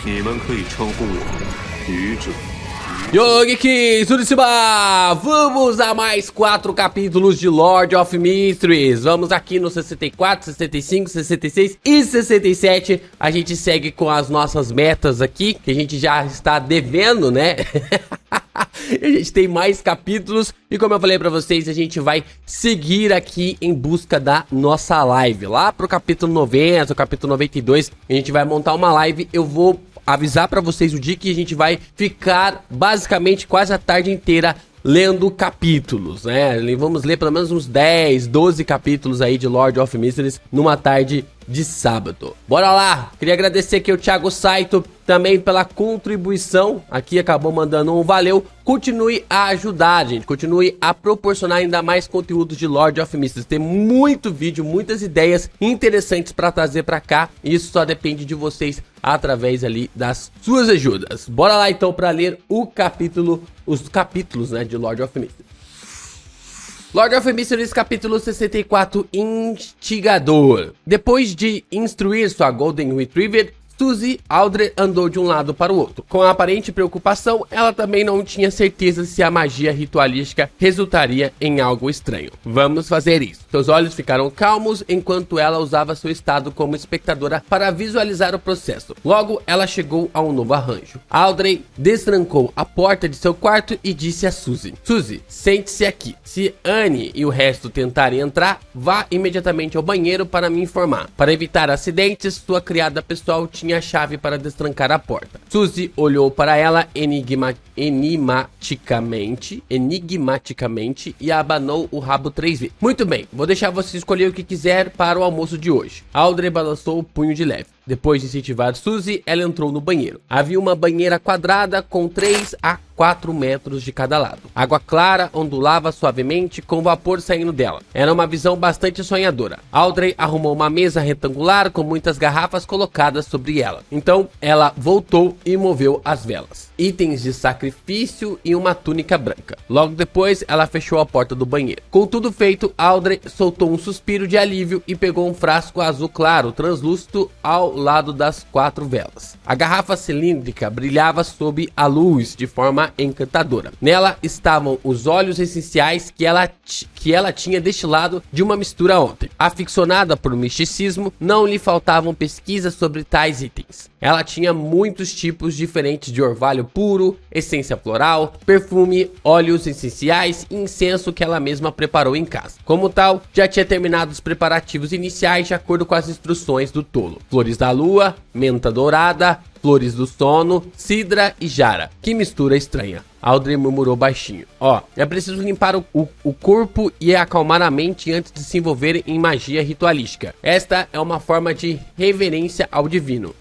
你们可以称呼我愚者。 Yogi Suritsuma! Vamos a mais 4 capítulos de Lord of Mysteries. Vamos aqui no 64, 65, 66 e 67. A gente segue com as nossas metas aqui, que a gente já está devendo, né? A gente tem mais capítulos e, como eu falei pra vocês, a gente vai seguir aqui em busca da nossa live. Lá pro capítulo 90, o capítulo 92, a gente vai montar uma live. Eu vou avisar pra vocês o dia que a gente vai ficar basicamente quase a tarde inteira lendo capítulos, né? Vamos ler pelo menos uns 10, 12 capítulos aí de Lord of Mysteries numa tarde de sábado. Bora lá! Queria agradecer aqui ao Thiago Saito também pela contribuição. Aqui acabou mandando um valeu. Continue a ajudar, gente. Continue a proporcionar ainda mais conteúdos de Lord of Mysteries. Tem muito vídeo, muitas ideias interessantes para trazer para cá. E isso só depende de vocês através ali das suas ajudas. Bora lá então para ler o capítulo, os capítulos, né, de Lord of Mysteries. Lord of Mysteries, capítulo 64, Instigador. Depois de instruir sua Golden Retriever, Suzy, Audrey andou de um lado para o outro. Com a aparente preocupação, ela também não tinha certeza se a magia ritualística resultaria em algo estranho. Vamos fazer isso. Seus olhos ficaram calmos enquanto ela usava seu estado como espectadora para visualizar o processo. Logo, ela chegou a um novo arranjo. Audrey destrancou a porta de seu quarto e disse a Suzy: Suzy, sente-se aqui. Se Annie e o resto tentarem entrar, vá imediatamente ao banheiro para me informar. Para evitar acidentes, sua criada pessoal tinha a chave para destrancar a porta. Suzy olhou para ela enigmaticamente e abanou o rabo 3 vezes. Muito bem, vou deixar você escolher o que quiser para o almoço de hoje. Audrey balançou o punho de leve. Depois de incentivar Suzy, ela entrou no banheiro. Havia uma banheira quadrada com 3 a 4 metros de cada lado. Água clara ondulava suavemente com vapor saindo dela. Era uma visão bastante sonhadora. Audrey arrumou uma mesa retangular com muitas garrafas colocadas sobre ela. Então, ela voltou e moveu as velas, itens de sacrifício e uma túnica branca. Logo depois, ela fechou a porta do banheiro. Com tudo feito, Audrey soltou um suspiro de alívio e pegou um frasco azul claro, translúcido, ao lado das 4 velas. A garrafa cilíndrica brilhava sob a luz de forma encantadora. Nela estavam os óleos essenciais que ela tinha destilado de uma mistura ontem. Aficionada por misticismo, não lhe faltavam pesquisas sobre tais itens. Ela tinha muitos tipos diferentes de orvalho puro, essência floral, perfume, óleos essenciais e incenso que ela mesma preparou em casa. Como tal, já tinha terminado os preparativos iniciais de acordo com as instruções do tolo. Flores da lua, menta dourada, flores do sono, cidra e jara. Que mistura estranha. Audrey murmurou baixinho. É preciso limpar o corpo e acalmar a mente antes de se envolver em magia ritualística. Esta é uma forma de reverência ao divino,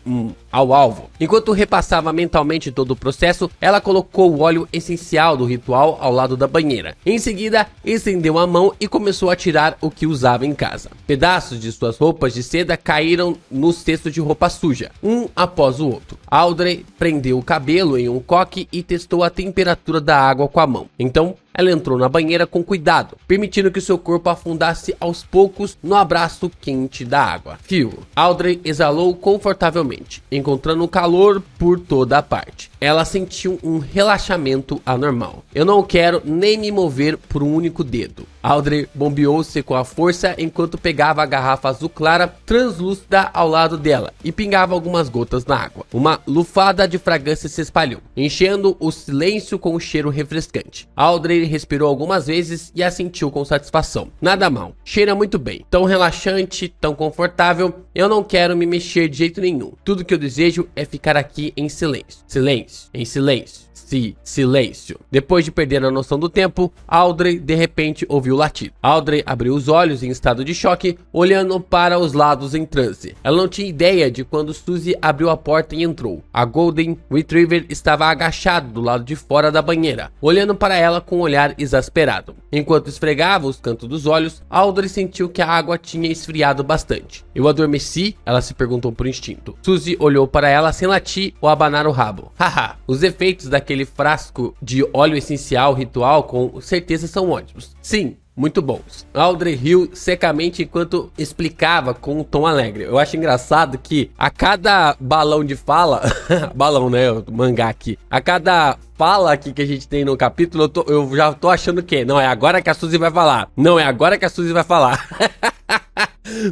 ao alvo. Enquanto repassava mentalmente todo o processo, ela colocou o óleo essencial do ritual ao lado da banheira. Em seguida, estendeu a mão e começou a tirar o que usava em casa. Pedaços de suas roupas de seda caíram no cesto de roupa suja, um após o outro. Audrey prendeu o cabelo em um coque e testou a temperatura da água com a mão. Então, ela entrou na banheira com cuidado, permitindo que seu corpo afundasse aos poucos no abraço quente da água. Audrey exalou confortavelmente, encontrando calor por toda a parte. Ela sentiu um relaxamento anormal. Eu não quero nem me mover por um único dedo. Audrey bombeou-se com a força enquanto pegava a garrafa azul clara translúcida ao lado dela e pingava algumas gotas na água. Uma lufada de fragrância se espalhou, enchendo o silêncio com um cheiro refrescante. Audrey respirou algumas vezes e a sentiu com satisfação. Nada mal, cheira muito bem, tão relaxante, tão confortável. Eu não quero me mexer de jeito nenhum. Tudo que eu desejo é ficar aqui em silêncio. Silêncio, em silêncio. Silêncio. Depois de perder a noção do tempo, Audrey de repente ouviu latido. Audrey abriu os olhos em estado de choque, olhando para os lados em transe. Ela não tinha ideia de quando Suzy abriu a porta e entrou. A Golden Retriever estava agachado do lado de fora da banheira, olhando para ela com um olhar exasperado. Enquanto esfregava os cantos dos olhos, Audrey sentiu que a água tinha esfriado bastante. Eu adormeci? Ela se perguntou por instinto. Suzy olhou para ela sem latir ou abanar o rabo. Haha, os efeitos daquele frasco de óleo essencial ritual com certeza são ótimos. Sim, muito bons. Aldrey riu secamente enquanto explicava com um tom alegre. Eu acho engraçado que a cada balão de fala, balão, né, o mangá aqui, a cada fala aqui que a gente tem no capítulo, eu já tô achando que não é agora que a Suzy vai falar. Não é agora que a Suzy vai falar.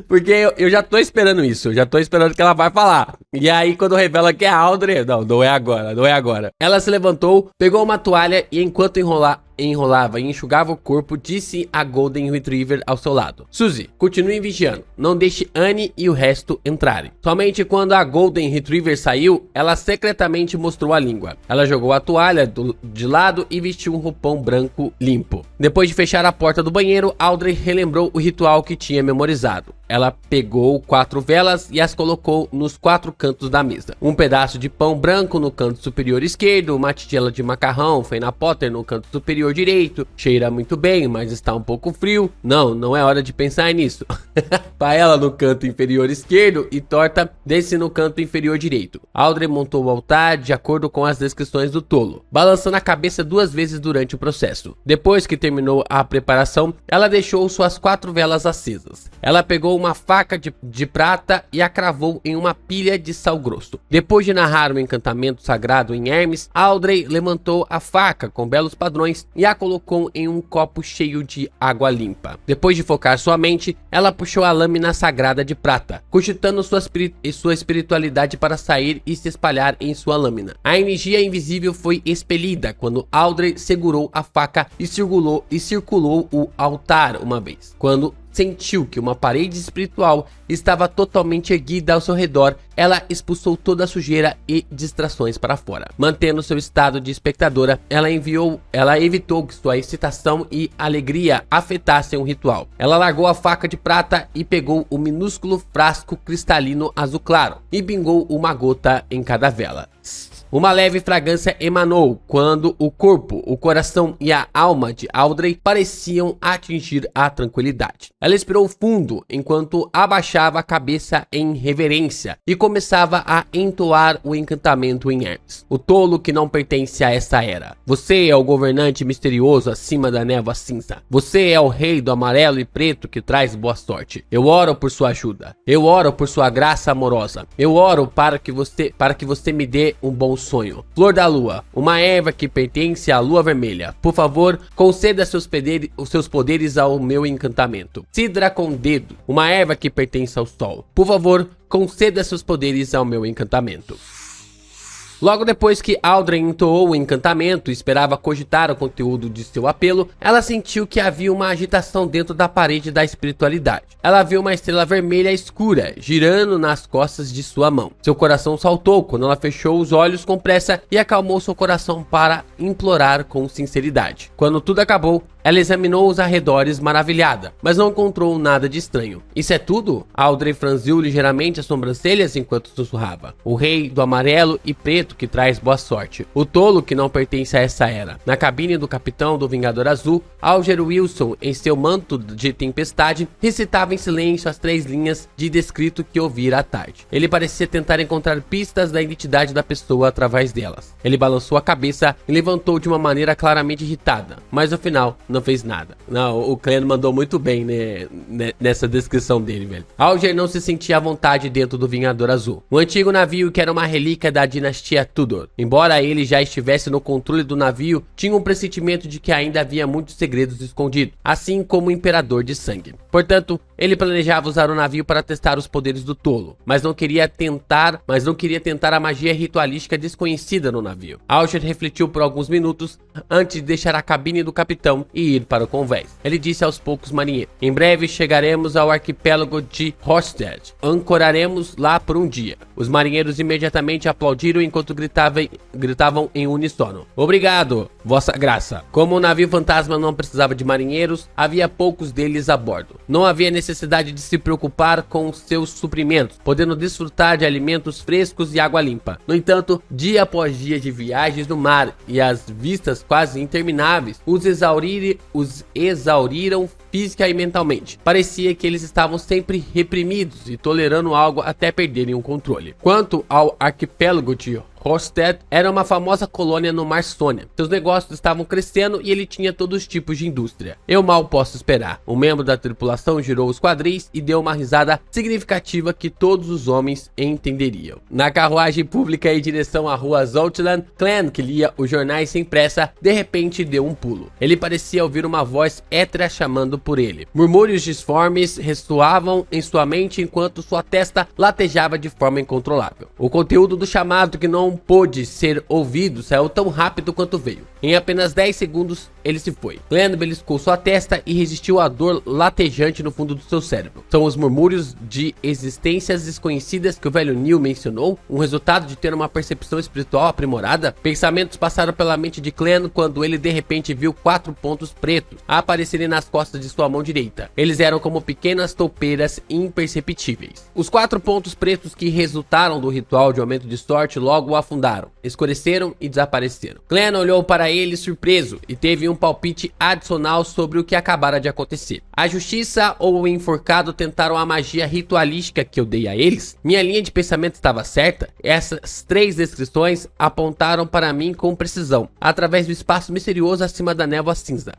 Porque eu já tô esperando isso, eu já tô esperando que ela vai falar. E aí quando revela que é a Aldrey, não é agora, não é agora. Ela se levantou, pegou uma toalha e enquanto enrolava e enxugava o corpo, disse a Golden Retriever ao seu lado: Suzy, continue vigiando, não deixe Annie e o resto entrarem. Somente quando a Golden Retriever saiu, ela secretamente mostrou a língua. Ela jogou a toalha de lado e vestiu um roupão branco limpo. Depois de fechar a porta do banheiro, Aldrey relembrou o ritual que tinha memorizado. Ela pegou 4 velas e as colocou nos 4 cantos da mesa. Um pedaço de pão branco no canto superior esquerdo, uma tigela de macarrão feina Potter no canto superior direito. Cheira muito bem, mas está um pouco frio. Não é hora de pensar nisso. Paella no canto inferior esquerdo e torta desse no canto inferior direito. Aldrey montou o altar de acordo com as descrições do tolo, balançando a cabeça 2 vezes durante o processo. Depois que terminou a preparação, ela deixou suas 4 velas acesas. Ela pegou uma faca de prata e a cravou em uma pilha de sal grosso. Depois de narrar o encantamento sagrado em Hermes, Aldrey levantou a faca com belos padrões e a colocou em um copo cheio de água limpa. Depois de focar sua mente, ela puxou a lâmina sagrada de prata, cogitando sua espiritualidade para sair e se espalhar em sua lâmina. A energia invisível foi expelida quando Aldrey segurou a faca e circulou o altar uma vez. Quando sentiu que uma parede espiritual estava totalmente erguida ao seu redor, ela expulsou toda a sujeira e distrações para fora. Mantendo seu estado de espectadora, ela evitou que sua excitação e alegria afetassem o ritual. Ela largou a faca de prata e pegou o minúsculo frasco cristalino azul claro e pingou uma gota em cada vela. Uma leve fragrância emanou quando o corpo, o coração e a alma de Aldrey pareciam atingir a tranquilidade. Ela expirou fundo enquanto abaixava a cabeça em reverência e começava a entoar o encantamento em Hermes, o tolo que não pertence a essa era. Você é o governante misterioso acima da névoa cinza. Você é o rei do amarelo e preto que traz boa sorte. Eu oro por sua ajuda. Eu oro por sua graça amorosa. Eu oro para que você me dê um bom sonho. Flor da lua, uma erva que pertence à lua vermelha. Por favor, conceda os seus poderes ao meu encantamento. Cidra com dedo, uma erva que pertence ao sol. Por favor, conceda seus poderes ao meu encantamento. Logo depois que Aldrey entoou o encantamento e esperava cogitar o conteúdo de seu apelo, ela sentiu que havia uma agitação dentro da parede da espiritualidade. Ela viu uma estrela vermelha escura girando nas costas de sua mão. Seu coração saltou quando ela fechou os olhos com pressa e acalmou seu coração para implorar com sinceridade. Quando tudo acabou, ela examinou os arredores maravilhada, mas não encontrou nada de estranho. Isso é tudo? Aldrey franziu ligeiramente as sobrancelhas enquanto sussurrava. O rei do amarelo e preto que traz boa sorte. O tolo que não pertence a essa era. Na cabine do capitão do Vingador Azul, Alger Wilson, em seu manto de tempestade, recitava em silêncio as 3 linhas de descrito que ouvira à tarde. Ele parecia tentar encontrar pistas da identidade da pessoa através delas. Ele balançou a cabeça e levantou de uma maneira claramente irritada, mas no final não fez nada. Não, o Cleno mandou muito bem, né, nessa descrição dele, velho. Alger não se sentia à vontade dentro do Vingador Azul, um antigo navio que era uma relíquia da dinastia Tudor. Embora ele já estivesse no controle do navio, tinha um pressentimento de que ainda havia muitos segredos escondidos, assim como o Imperador de Sangue. Portanto, ele planejava usar o navio para testar os poderes do tolo, mas não queria tentar a magia ritualística desconhecida no navio. Alger refletiu por alguns minutos antes de deixar a cabine do capitão e ir para o convés. Ele disse aos poucos marinheiros: em breve chegaremos ao arquipélago de Horsted. Ancoraremos lá por um dia. Os marinheiros imediatamente aplaudiram enquanto gritavam em uníssono: obrigado, vossa graça. Como o navio fantasma não precisava de marinheiros, havia poucos deles a bordo. Não havia necessidade de se preocupar com seus suprimentos, podendo desfrutar de alimentos frescos e água limpa. No entanto, dia após dia de viagens no mar e as vistas quase intermináveis os exauriram física e mentalmente. Parecia que eles estavam sempre reprimidos e tolerando algo até perderem o controle. Quanto ao arquipélago de Hosted era uma famosa colônia no Mar Sônia. Seus negócios estavam crescendo e ele tinha todos os tipos de indústria. Eu mal posso esperar. Um membro da tripulação girou os quadris e deu uma risada significativa que todos os homens entenderiam. Na carruagem pública em direção à rua Zoutland, Clan, que lia os jornais sem pressa, de repente deu um pulo. Ele parecia ouvir uma voz étrea chamando por ele. Murmúrios disformes ressoavam em sua mente enquanto sua testa latejava de forma incontrolável. O conteúdo do chamado, que não pôde ser ouvido, saiu tão rápido quanto veio. Em apenas 10 segundos, ele se foi. Glenn beliscou sua testa e resistiu à dor latejante no fundo do seu cérebro. São os murmúrios de existências desconhecidas que o velho Neil mencionou, um resultado de ter uma percepção espiritual aprimorada? Pensamentos passaram pela mente de Glenn quando ele de repente viu 4 pontos pretos aparecerem nas costas de sua mão direita. Eles eram como pequenas toupeiras imperceptíveis. Os 4 pontos pretos que resultaram do ritual de aumento de sorte logo o afundaram, escureceram e desapareceram. Glenn olhou para ele surpreso e teve um palpite adicional sobre o que acabara de acontecer. A justiça ou o enforcado tentaram a magia ritualística que eu dei a eles? Minha linha de pensamento estava certa? Essas 3 descrições apontaram para mim com precisão, através do espaço misterioso acima da névoa cinza.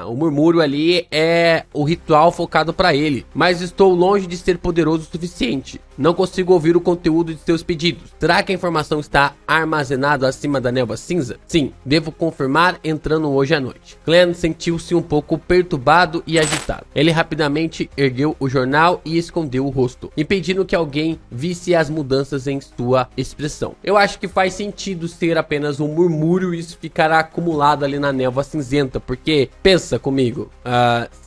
O murmúrio ali é o ritual focado para ele, mas estou longe de ser poderoso o suficiente. Não consigo ouvir o conteúdo de seus pedidos. Será que a informação está armazenada acima da névoa cinza? Sim, devo confirmar entrando hoje à noite. Glenn sentiu-se um pouco perturbado e agitado. Ele rapidamente ergueu o jornal e escondeu o rosto, impedindo que alguém visse as mudanças em sua expressão. Eu acho que faz sentido ser apenas um murmúrio e isso ficará acumulado ali na névoa cinzenta, porque, pensa comigo,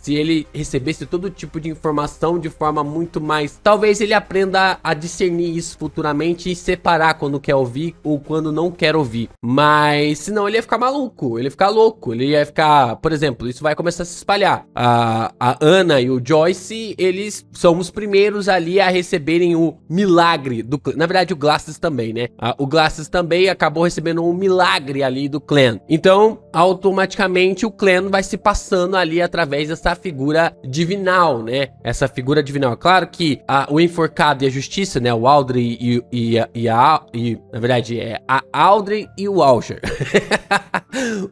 se ele recebesse todo tipo de informação de forma muito mais... Talvez ele aprenda a discernir isso futuramente e separar quando quer ouvir ou quando não quer ouvir. Mas senão ele ia ficar maluco, ele ia ficar louco, ele ia ficar... Por exemplo, isso vai começar a se espalhar. A Anna e o Joyce, eles são os primeiros ali a receberem o milagre do... Na verdade, o Glasses também, né? O Glasses também acabou recebendo um milagre ali do Clan. Então, automaticamente, o Clan vai se passando ali através dessa figura divinal, né? Essa figura divinal. Claro que o enforcado e a justiça, né? O Audrey na verdade, é a Audrey e o Alger.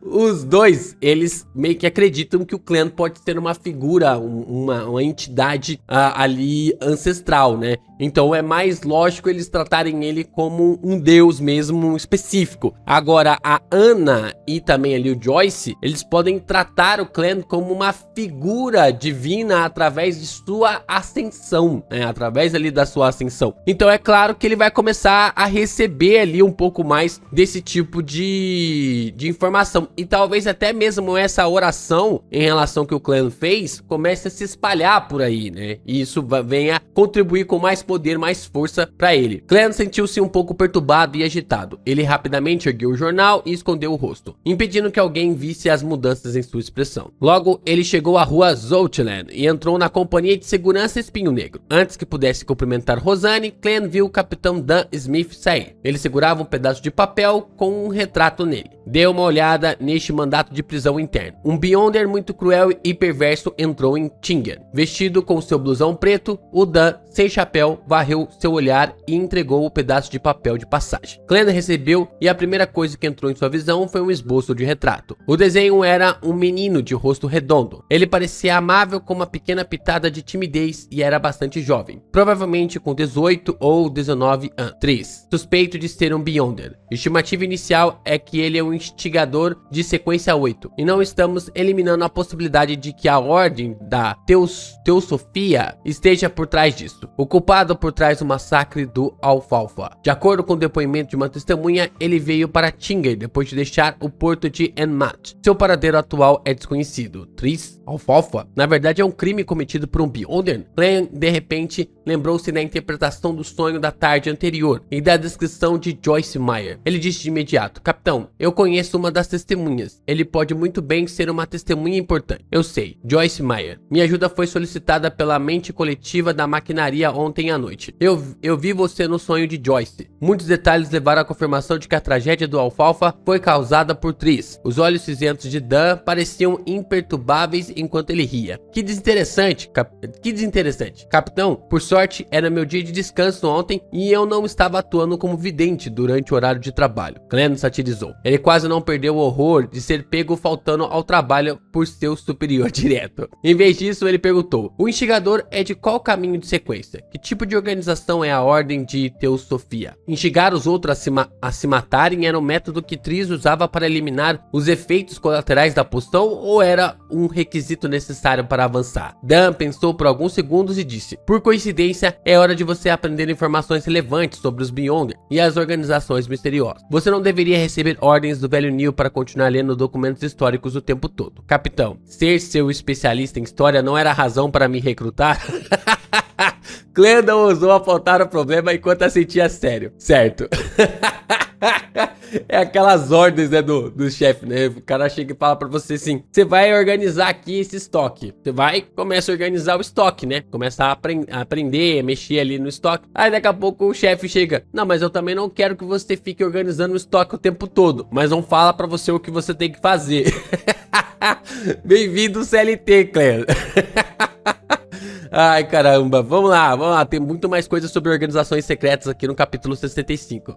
Os dois, eles meio que acreditam que o Clan pode ser uma figura, uma entidade ali ancestral, né? Então é mais lógico eles tratarem ele como um deus mesmo específico. Agora, a Anna e também ali o Joyce, eles podem tratar o Clan como uma figura divina através de sua ascensão, né? Através ali da sua ascensão. Então é claro que ele vai começar a receber ali um pouco mais desse tipo de informação. E talvez até mesmo essa oração em relação que o Clan fez comece a se espalhar por aí, né? E isso venha contribuir com mais poder, mais força para ele. Clan sentiu-se um pouco perturbado e agitado. Ele rapidamente ergueu o jornal e escondeu o rosto, impedindo que alguém visse as mudanças em sua expressão. Logo, ele chegou à rua Zoutland e entrou na companhia de segurança Espinho Negro. Antes que pudesse cumprimentar Rosanne, Clan viu o capitão Dan Smith sair. Ele segurava um pedaço de papel com um retrato nele. Deu uma olhada neste mandato de prisão interno. Um Beyonder muito cruel e perverso entrou em Tingen. Vestido com seu blusão preto, o Dan, sem chapéu, varreu seu olhar e entregou o pedaço de papel de passagem. Clan recebeu e a primeira coisa que entrou em sua visão foi um esboço de retrato. O desenho era um menino de rosto redondo. Ele parecia amável com uma pequena pitada de timidez e era bastante jovem. Provavelmente com 18 ou 19 anos. 3. Suspeito de ser um Beyonder. Estimativa inicial é que ele é um instigador de sequência 8. E não estamos eliminando a possibilidade de que a ordem da Teosofia esteja por trás disso. O culpado por trás do massacre do Alfalfa. De acordo com o depoimento de uma testemunha, ele veio para Tingen depois de deixar o porto de Enmat. Seu paradeiro atual é desconhecido. Tris, Alfalfa, na verdade é um crime cometido por um Beyonder. Clan, de repente, lembrou-se da interpretação do sonho da tarde anterior e da descrição de Joyce Meyer. Ele disse de imediato: Capitão, eu conheço uma das testemunhas. Ele pode muito bem ser uma testemunha importante. Eu sei, Joyce Meyer. Minha ajuda foi solicitada pela mente coletiva da maquinaria ontem à noite. Eu vi você no sonho de Joyce. Muitos detalhes levaram à confirmação de que a tragédia do Alfalfa foi causada por Tris. Os olhos cinzentos de Dan pareciam imperturbáveis enquanto ele ria. Que desinteressante, capitão. Por sorte, sorte, era meu dia de descanso ontem e eu não estava atuando como vidente durante o horário de trabalho. Clan satirizou. Ele quase não perdeu o horror de ser pego faltando ao trabalho por seu superior direto. Em vez disso, ele perguntou: o instigador é de qual caminho de sequência? Que tipo de organização é a Ordem de Teosofia? Instigar os outros a se matarem era o método que Triss usava para eliminar os efeitos colaterais da poção ou era um requisito necessário para avançar? Dan pensou por alguns segundos e disse: por coincidência, é hora de você aprender informações relevantes sobre os Beyonder e as organizações misteriosas. Você não deveria receber ordens do velho Neil para continuar lendo documentos históricos o tempo todo. Capitão, ser seu especialista em história não era razão para me recrutar? Clan não ousou apontar o problema enquanto assentia sério. Certo. É aquelas ordens, né, do chefe, né? O cara chega e fala pra você assim: você vai organizar aqui esse estoque. Você vai, começa a organizar o estoque, né? Começa a aprender, a mexer ali no estoque. Aí daqui a pouco o chefe chega: não, mas eu também não quero que você fique organizando o estoque o tempo todo, mas não fala pra você o que você tem que fazer. Bem-vindo CLT, Clan. Ai, caramba, vamos lá, tem muito mais coisas sobre organizações secretas aqui no capítulo 65.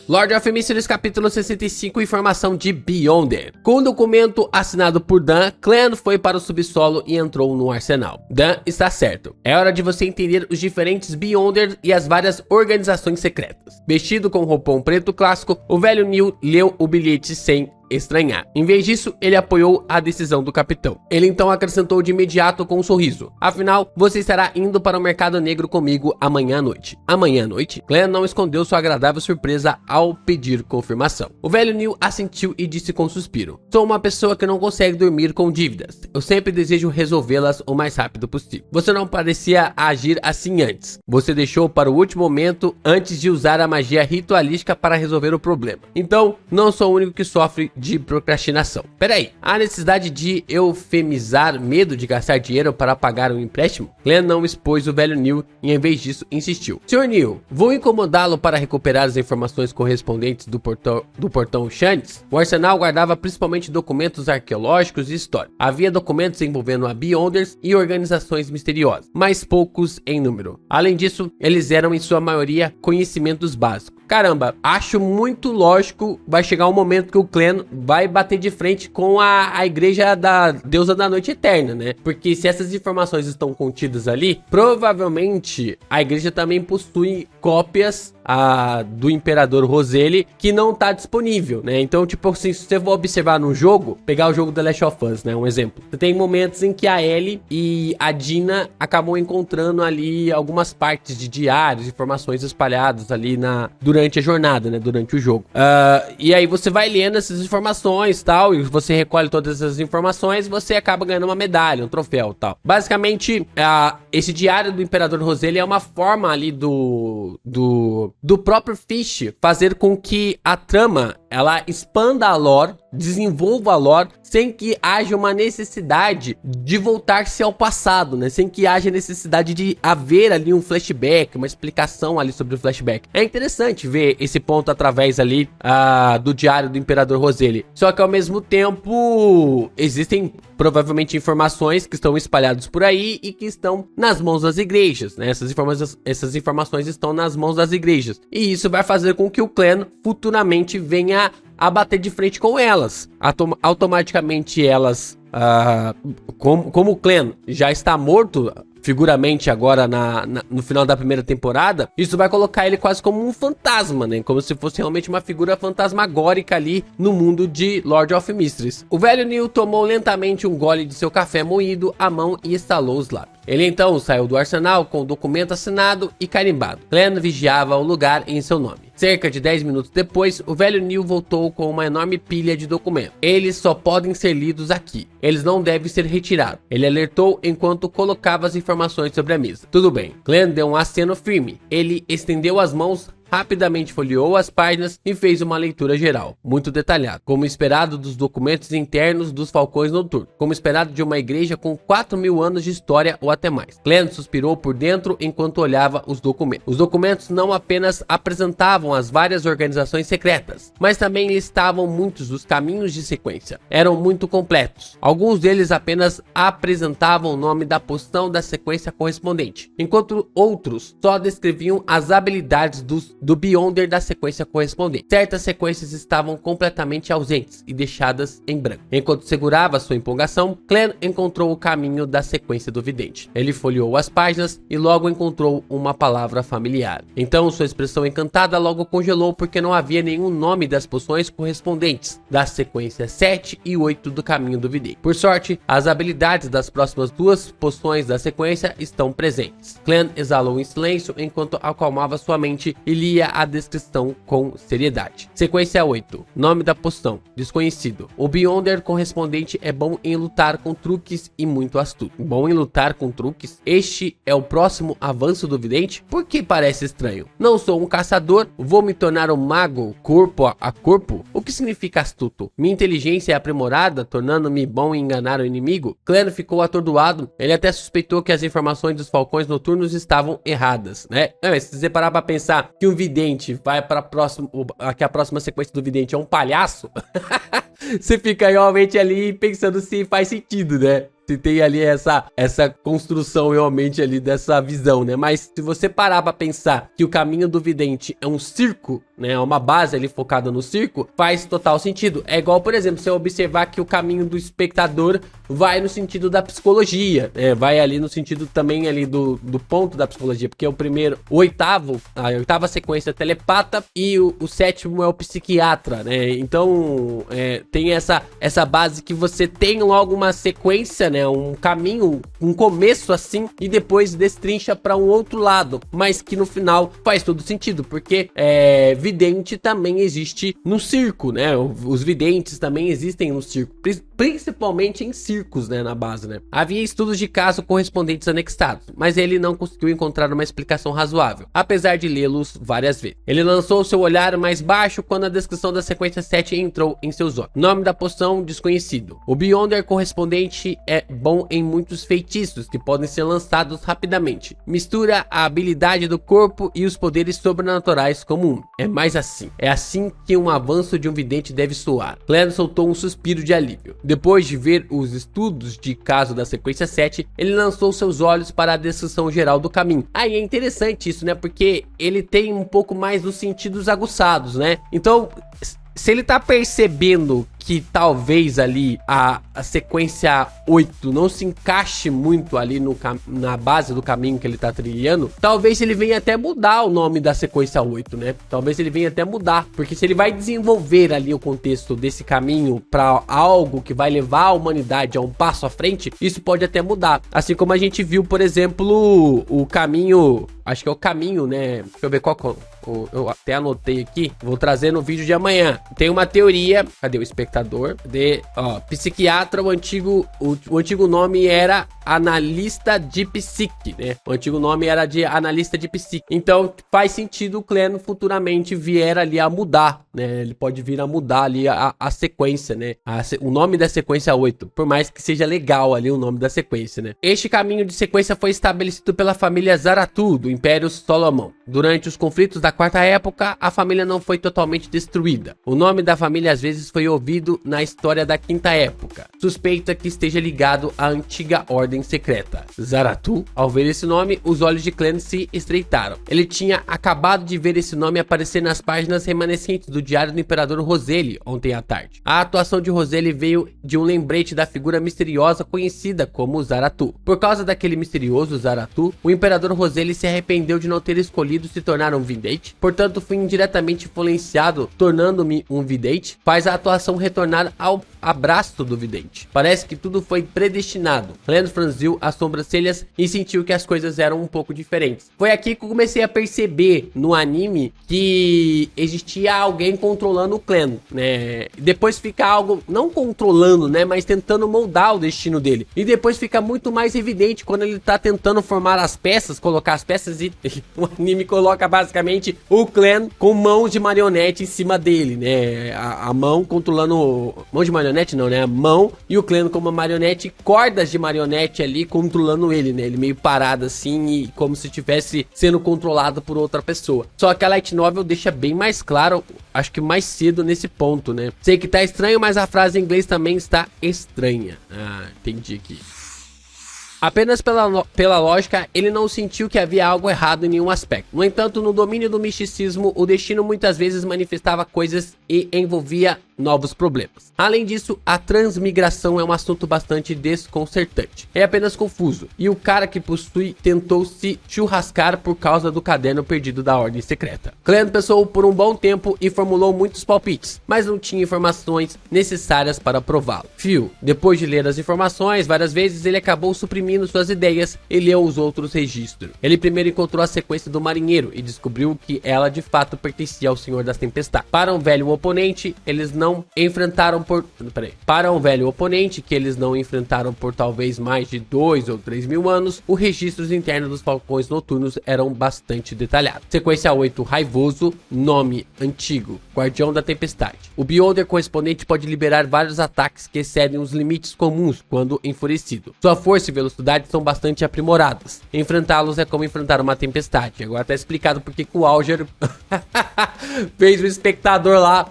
Lord of Mysteries, capítulo 65, informação de Beyonder. Com o documento assinado por Dan, Clan foi para o subsolo e entrou no arsenal. Dan está certo. É hora de você entender os diferentes Beyonder e as várias organizações secretas. Vestido com um roupão preto clássico, o velho Neil leu o bilhete sem estranhar. Em vez disso, ele apoiou a decisão do capitão. Ele então acrescentou de imediato com um sorriso: afinal, você estará indo para o mercado negro comigo amanhã à noite. Amanhã à noite? Clan não escondeu sua agradável surpresa ao pedir confirmação. O velho Neil assentiu e disse com um suspiro: sou uma pessoa que não consegue dormir com dívidas. Eu sempre desejo resolvê-las o mais rápido possível. Você não parecia agir assim antes. Você deixou para o último momento antes de usar a magia ritualística para resolver o problema. Então, não sou o único que sofre de procrastinação. Peraí, há necessidade de eufemizar medo de gastar dinheiro para pagar um empréstimo? Clan não expôs o velho Neil e em vez disso insistiu: Sr. Neil, vou incomodá-lo para recuperar as informações correspondentes do portão Shanks. O arsenal guardava principalmente documentos arqueológicos e históricos. Havia documentos envolvendo a Beyonders e organizações misteriosas, mas poucos em número. Além disso, eles eram em sua maioria conhecimentos básicos. Caramba, acho muito lógico, vai chegar um momento que o Clan vai bater de frente com a igreja da deusa da noite eterna, né? Porque se essas informações estão contidas ali, provavelmente a igreja também possui cópias do Imperador Roseli que não tá disponível, né? Então, tipo assim, se você for observar no jogo, pegar o jogo The Last of Us, né? Um exemplo. Você tem momentos em que a Ellie e a Dina acabam encontrando ali algumas partes de diários, informações espalhadas ali durante a jornada, né? Durante o jogo. E aí você vai lendo essas informações e tal, e você recolhe todas essas informações, você acaba ganhando uma medalha, um troféu e tal. Basicamente, esse diário do Imperador Roseli é uma forma ali do próprio Fish fazer com que a trama ela expanda a lore, desenvolva a lore, sem que haja uma necessidade de voltar-se ao passado, né? Sem que haja necessidade de haver ali um flashback, uma explicação ali sobre o flashback. É interessante ver esse ponto através ali do diário do Imperador Roseli. Só que ao mesmo tempo existem provavelmente informações que estão espalhadas por aí e que estão nas mãos das igrejas, né? Essas informações estão nas mãos das igrejas. E isso vai fazer com que o Clan futuramente venha a bater de frente com elas. Automaticamente elas, como o Clan já está morto figuramente agora no final da primeira temporada, isso vai colocar ele quase como um fantasma, né? Como se fosse realmente uma figura fantasmagórica ali no mundo de Lord of Mysteries. O velho Neil tomou lentamente um gole de seu café moído à mão e estalou os lábios. Ele então saiu do arsenal com o documento assinado e carimbado. Clan vigiava o lugar em seu nome. Cerca de 10 minutos depois, o velho Neil voltou com uma enorme pilha de documentos. Eles só podem ser lidos aqui. Eles não devem ser retirados. Ele alertou enquanto colocava as informações sobre a mesa. Tudo bem. Clan deu um aceno firme. Ele estendeu as mãos rapidamente folheou as páginas e fez uma leitura geral, muito detalhada, como esperado dos documentos internos dos Falcões Noturnos, como esperado de uma igreja com 4.000 anos de história ou até mais. Clem suspirou por dentro enquanto olhava os documentos. Os documentos não apenas apresentavam as várias organizações secretas, mas também listavam muitos dos caminhos de sequência. Eram muito completos. Alguns deles apenas apresentavam o nome da poção da sequência correspondente, enquanto outros só descreviam as habilidades do Beyonder da sequência correspondente. Certas sequências estavam completamente ausentes e deixadas em branco. Enquanto segurava sua empolgação, Clem encontrou o caminho da sequência do vidente. Ele folheou as páginas e logo encontrou uma palavra familiar. Então sua expressão encantada logo congelou porque não havia nenhum nome das poções correspondentes da sequência 7 e 8 do caminho do vidente. Por sorte, as habilidades das próximas duas poções da sequência estão presentes. Clem exalou em silêncio enquanto acalmava sua mente e lia a descrição com seriedade. Sequência 8. Nome da poção: desconhecido. O Beyonder correspondente é bom em lutar com truques e muito astuto. Bom em lutar com truques? Este é o próximo avanço do vidente? Por que parece estranho? Não sou um caçador, vou me tornar um mago corpo a corpo? O que significa astuto? Minha inteligência é aprimorada, tornando-me bom em enganar o inimigo? Clem ficou atordoado. Ele até suspeitou que as informações dos Falcões Noturnos estavam erradas, né? Se você parar pra pensar que um vidente vai pra próximo, que a próxima sequência do vidente é um palhaço, você fica realmente ali pensando se faz sentido, né? Se tem ali essa construção realmente ali dessa visão, né? Mas se você parar pra pensar que o caminho do vidente é um circo, né? É uma base ali focada no circo, faz total sentido. É igual, por exemplo, você observar que o caminho do espectador vai no sentido da psicologia, né? Vai ali no sentido também ali do ponto da psicologia, porque o primeiro, a oitava sequência é telepata e o sétimo é o psiquiatra, né? Então, tem essa base que você tem logo uma sequência, né? Um caminho, um começo assim, e depois destrincha para um outro lado, mas que no final faz todo sentido, porque vidente também existe no circo, né? Os videntes também existem no circo, principalmente em circos, né? Na base, né? Havia estudos de caso correspondentes anexados, mas ele não conseguiu encontrar uma explicação razoável, apesar de lê-los várias vezes. Ele lançou seu olhar mais baixo quando a descrição da sequência 7 entrou em seus olhos. Nome da poção: desconhecido. O Beyonder correspondente é bom em muitos feitiços que podem ser lançados rapidamente. Mistura a habilidade do corpo e os poderes sobrenaturais como um. É mais assim. É assim que um avanço de um vidente deve soar. Clem soltou um suspiro de alívio. Depois de ver os estudos de caso da sequência 7, ele lançou seus olhos para a descrição geral do caminho. Aí é interessante isso, né? Porque ele tem um pouco mais dos sentidos aguçados, né? Então, se ele tá percebendo que talvez ali a sequência 8 não se encaixe muito ali na base do caminho que ele tá trilhando, talvez ele venha até mudar o nome da sequência 8, né? Talvez ele venha até mudar, porque se ele vai desenvolver ali o contexto desse caminho para algo que vai levar a humanidade a um passo à frente, isso pode até mudar. Assim como a gente viu, por exemplo, o caminho, acho que é o caminho, né? Deixa eu ver qual eu até anotei aqui, vou trazer no vídeo de amanhã. Tem uma teoria, cadê o espectador? Psiquiatra, o antigo nome era analista de psique, né? O antigo nome era de analista de psique. Então faz sentido o Clem futuramente vier ali a mudar, né? Ele pode vir a mudar ali a sequência, né? O nome da sequência 8, por mais que seja legal ali o nome da sequência, né? Este caminho de sequência foi estabelecido pela família Zaratu, do Império Solomon. Durante os conflitos da Quarta Época, a família não foi totalmente destruída. O nome da família às vezes foi ouvido na história da Quinta Época. Suspeita que esteja ligado à antiga ordem secreta. Zaratu, ao ver esse nome, os olhos de Clem se estreitaram. Ele tinha acabado de ver esse nome aparecer nas páginas remanescentes do Diário do Imperador Roseli ontem à tarde. A atuação de Roseli veio de um lembrete da figura misteriosa conhecida como Zaratu. Por causa daquele misterioso Zaratu, o Imperador Roseli se arrependeu de não ter escolhido se tornar um vidente, portanto fui indiretamente influenciado, tornando-me um vidente. Faz a atuação retornar ao abraço do vidente. Parece que tudo foi predestinado. Clem franziu as sobrancelhas e sentiu que as coisas eram um pouco diferentes. Foi aqui que eu comecei a perceber no anime que existia alguém controlando o Clem, né? Depois fica algo, não controlando, né? Mas tentando moldar o destino dele. E depois fica muito mais evidente quando ele tá tentando formar as peças, colocar as peças e o anime coloca basicamente o Clan com mãos de marionete em cima dele, né? A mão controlando... Mão de marionete não, né? A mão e o Clan como uma marionete, cordas de marionete ali controlando ele, né? Ele meio parado assim e como se estivesse sendo controlado por outra pessoa. Só que a Light Novel deixa bem mais claro, acho que mais cedo nesse ponto, né? Sei que tá estranho, mas a frase em inglês também está estranha. Ah, entendi aqui. Apenas pela lógica, ele não sentiu que havia algo errado em nenhum aspecto. No entanto, no domínio do misticismo, o destino muitas vezes manifestava coisas e envolvia novos problemas. Além disso, a transmigração é um assunto bastante desconcertante. É apenas confuso. E o cara que possui tentou se churrascar por causa do caderno perdido da Ordem Secreta. Clan pensou por um bom tempo e formulou muitos palpites, mas não tinha informações necessárias para prová-lo. Phil, depois de ler as informações várias vezes, ele acabou suprimindo suas ideias e leu os outros registros. Ele primeiro encontrou a sequência do marinheiro e descobriu que ela de fato pertencia ao Senhor das Tempestades. Para um velho oponente, eles não enfrentaram por... Para um velho oponente que eles não enfrentaram por talvez mais de 2 ou 3 mil anos, os registros internos dos Falcões Noturnos eram bastante detalhados. Sequência 8, Raivoso, nome antigo, Guardião da Tempestade. O Beholder correspondente pode liberar vários ataques que excedem os limites comuns quando enfurecido. Sua força e velocidade são bastante aprimoradas. Enfrentá-los é como enfrentar uma tempestade. Agora tá explicado porque que o Alger fez o espectador lá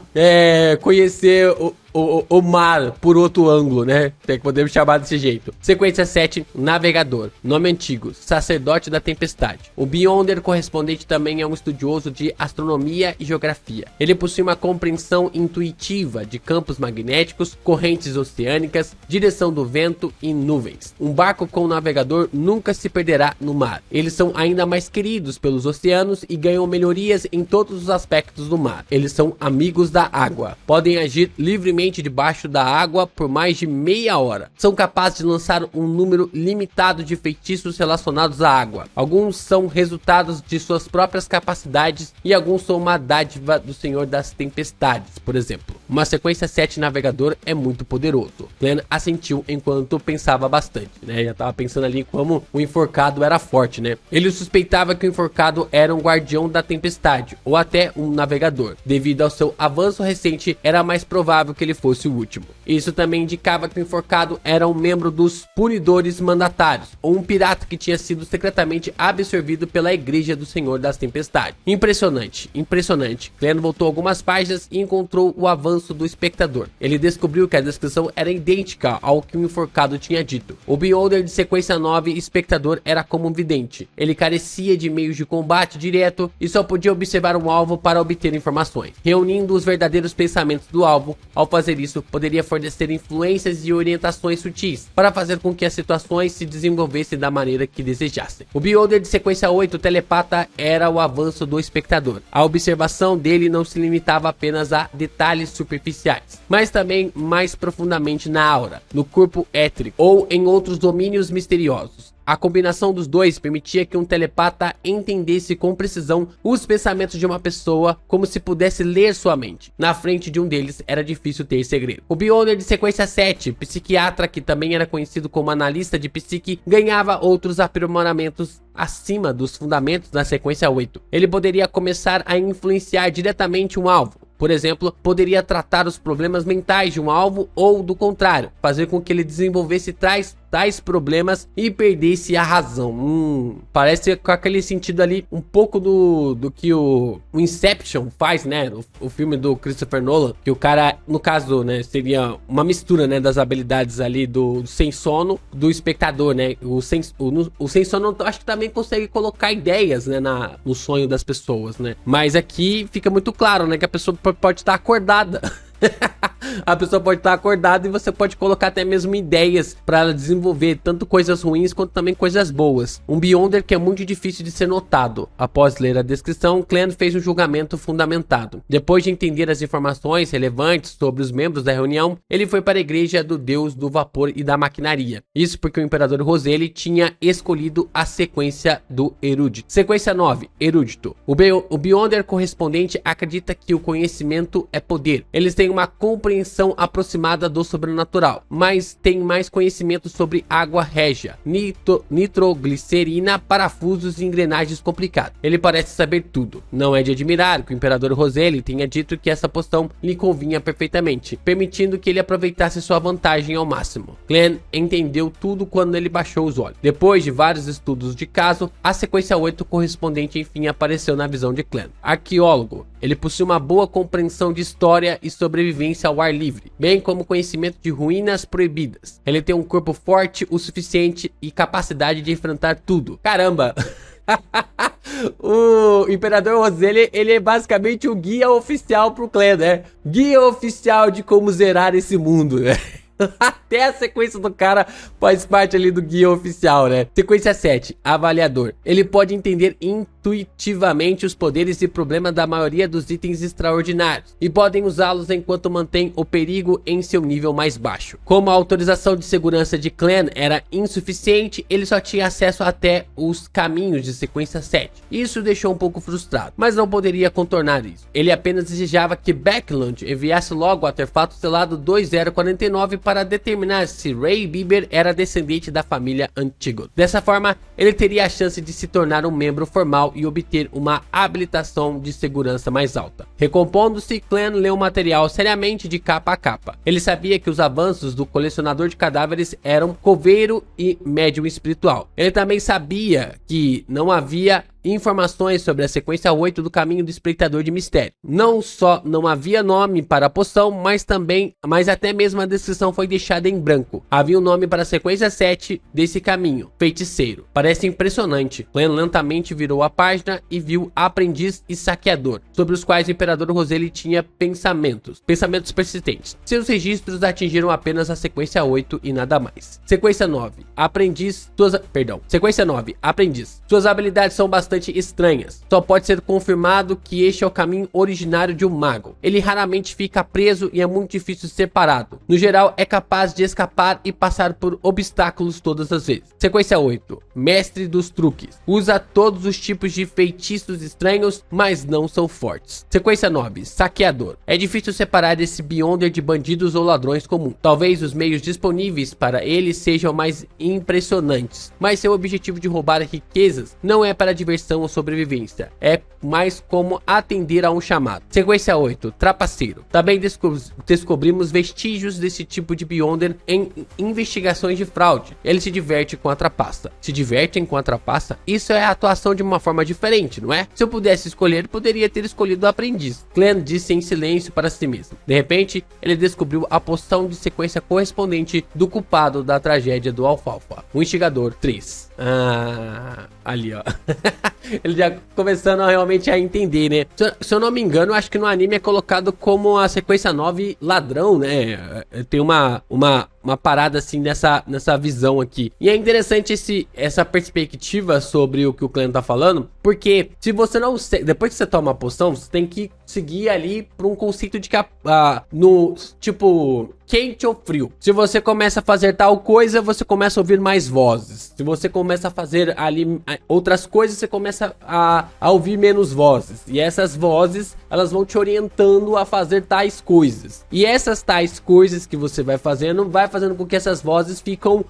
conhecer o mar por outro ângulo, né? Tem que podemos chamar desse jeito. Sequência 7, Navegador. Nome antigo, Sacerdote da Tempestade. O Beyonder correspondente também é um estudioso de astronomia e geografia. Ele possui uma compreensão intuitiva de campos magnéticos, correntes oceânicas, direção do vento e nuvens. Um barco com um navegador nunca se perderá no mar. Eles são ainda mais queridos pelos oceanos e ganham melhorias em todos os aspectos do mar. Eles são amigos da água. Podem agir livremente debaixo da água por mais de meia hora. São capazes de lançar um número limitado de feitiços relacionados à água. Alguns são resultados de suas próprias capacidades e alguns são uma dádiva do Senhor das Tempestades, por exemplo. Uma sequência 7 navegador é muito poderoso. Clan assentiu enquanto pensava bastante, né? Já tava pensando ali como o enforcado era forte, né? Ele suspeitava que o enforcado era um guardião da tempestade ou até um navegador. Devido ao seu avanço recente, era mais provável que ele fosse o último. Isso também indicava que o enforcado era um membro dos punidores mandatários, ou um pirata que tinha sido secretamente absorvido pela Igreja do Senhor das Tempestades. Impressionante, impressionante. Clan voltou algumas páginas e encontrou o avanço do espectador. Ele descobriu que a descrição era idêntica ao que o enforcado tinha dito. O Beholder de sequência 9, espectador, era como um vidente. Ele carecia de meios de combate direto e só podia observar um alvo para obter informações, reunindo os verdadeiros pensamentos do alvo. Ao fazer isso, poderia fornecer influências e orientações sutis para fazer com que as situações se desenvolvessem da maneira que desejassem. O Beholder de sequência 8, telepata, era o avanço do espectador. A observação dele não se limitava apenas a detalhes superficiais, mas também mais profundamente na aura, no corpo étrico ou em outros domínios misteriosos. A combinação dos dois permitia que um telepata entendesse com precisão os pensamentos de uma pessoa, como se pudesse ler sua mente. Na frente de um deles era difícil ter segredo. O Beholder de sequência 7, psiquiatra, que também era conhecido como analista de psique, ganhava outros aprimoramentos acima dos fundamentos da sequência 8. Ele poderia começar a influenciar diretamente um alvo. Por exemplo, poderia tratar os problemas mentais de um alvo ou, do contrário, fazer com que ele desenvolvesse tais problemas e perdesse a razão. Parece com aquele sentido ali um pouco do que o Inception faz, né? O filme do Christopher Nolan, que o cara, no caso, né, seria uma mistura, né, das habilidades ali do sem sono, do espectador, né? O sem sono acho que também consegue colocar ideias, né, no sonho das pessoas, né? Mas aqui fica muito claro, né, que a pessoa pode estar acordada. A pessoa pode estar acordada e você pode colocar até mesmo ideias para ela desenvolver tanto coisas ruins quanto também coisas boas. Um Beyonder que é muito difícil de ser notado. Após ler a descrição, Clan fez um julgamento fundamentado. Depois de entender as informações relevantes sobre os membros da reunião, ele foi para a igreja do deus do vapor e da maquinaria. Isso porque o imperador Roseli tinha escolhido a sequência do erudito. Sequência 9, erudito. O Beyonder correspondente acredita que o conhecimento é poder. Eles têm uma compreensão compreensão aproximada do sobrenatural, mas tem mais conhecimento sobre água régia, nitroglicerina, parafusos e engrenagens complicadas. Ele parece saber tudo. Não é de admirar que o Imperador Roselli tenha dito que essa poção lhe convinha perfeitamente, permitindo que ele aproveitasse sua vantagem ao máximo. Clan entendeu tudo quando ele baixou os olhos. Depois de vários estudos de caso, a sequência 8 correspondente enfim apareceu na visão de Clan. Arqueólogo, ele possui uma boa compreensão de história e sobrevivência ao ar livre, bem como conhecimento de ruínas proibidas. Ele tem um corpo forte o suficiente e capacidade de enfrentar tudo. Caramba! O Imperador Roselli, ele é basicamente o guia oficial pro clã, né? Guia oficial de como zerar esse mundo, né? Até a sequência do cara faz parte ali do guia oficial, né? Sequência 7, avaliador. Ele pode entender intuitivamente os poderes e problemas da maioria dos itens extraordinários e podem usá-los enquanto mantém o perigo em seu nível mais baixo. Como a autorização de segurança de clã era insuficiente, ele só tinha acesso até os caminhos de sequência 7. Isso o deixou um pouco frustrado, mas não poderia contornar isso. Ele apenas desejava que Backlund enviasse logo o artefato selado 2049 para determinar se Ray Bieber era descendente da família Antígono. Dessa forma, ele teria a chance de se tornar um membro formal e obter uma habilitação de segurança mais alta. Recompondo-se, Clan leu o material seriamente de capa a capa. Ele sabia que os avanços do colecionador de cadáveres eram coveiro e médium espiritual. Ele também sabia que não havia informações sobre a sequência 8 do caminho do espreitador de mistério. Não só não havia nome para a poção, mas até mesmo a descrição foi deixada em branco. Havia um nome para a sequência 7 desse caminho: feiticeiro. Parece impressionante. Clan lentamente virou a página e viu aprendiz e saqueador, sobre os quais o Imperador Roselli tinha pensamentos persistentes. Seus registros atingiram apenas a sequência 8 e nada mais. Sequência 9, aprendiz. Sequência 9, aprendiz. Suas habilidades são bastante estranhas. Só pode ser confirmado que este é o caminho originário de um mago. Ele raramente fica preso e é muito difícil ser parado. No geral, é capaz de escapar e passar por obstáculos todas as vezes. Sequência 8, mestre dos truques. Usa todos os tipos de feitiços estranhos, mas não são fortes. Sequência 9, saqueador. É difícil separar esse Beyonder de bandidos ou ladrões comuns. Talvez os meios disponíveis para ele sejam mais impressionantes, mas seu objetivo de roubar riquezas não é para diversão ou sobrevivência, é mais como atender a um chamado. Sequência 8, trapaceiro. Também descobrimos vestígios desse tipo de Beyonder em investigações de fraude. Ele se diverte com a trapaça. Se divertem com a trapaça? Isso é a atuação de uma forma diferente, não é? Se eu pudesse escolher, poderia ter escolhido o aprendiz. Clan disse em silêncio para si mesmo. De repente, ele descobriu a poção de sequência correspondente do culpado da tragédia do Alfalfa. O instigador 3. Ali ó. Ele já começando realmente a entender, né? Se eu não me engano, acho que no anime é colocado como a sequência 9 ladrão, né? Tem uma parada assim nessa visão aqui. E é interessante essa perspectiva sobre o que o Clan tá falando, porque se você não... Depois que você toma a poção, você tem que seguir ali para um conceito de que no tipo quente ou frio. Se você começa a fazer tal coisa, você começa a ouvir mais vozes. Se você começa a fazer ali outras coisas, você começa a ouvir menos vozes. E essas vozes, elas vão te orientando a fazer tais coisas. E essas tais coisas que você vai fazendo com que essas vozes ficam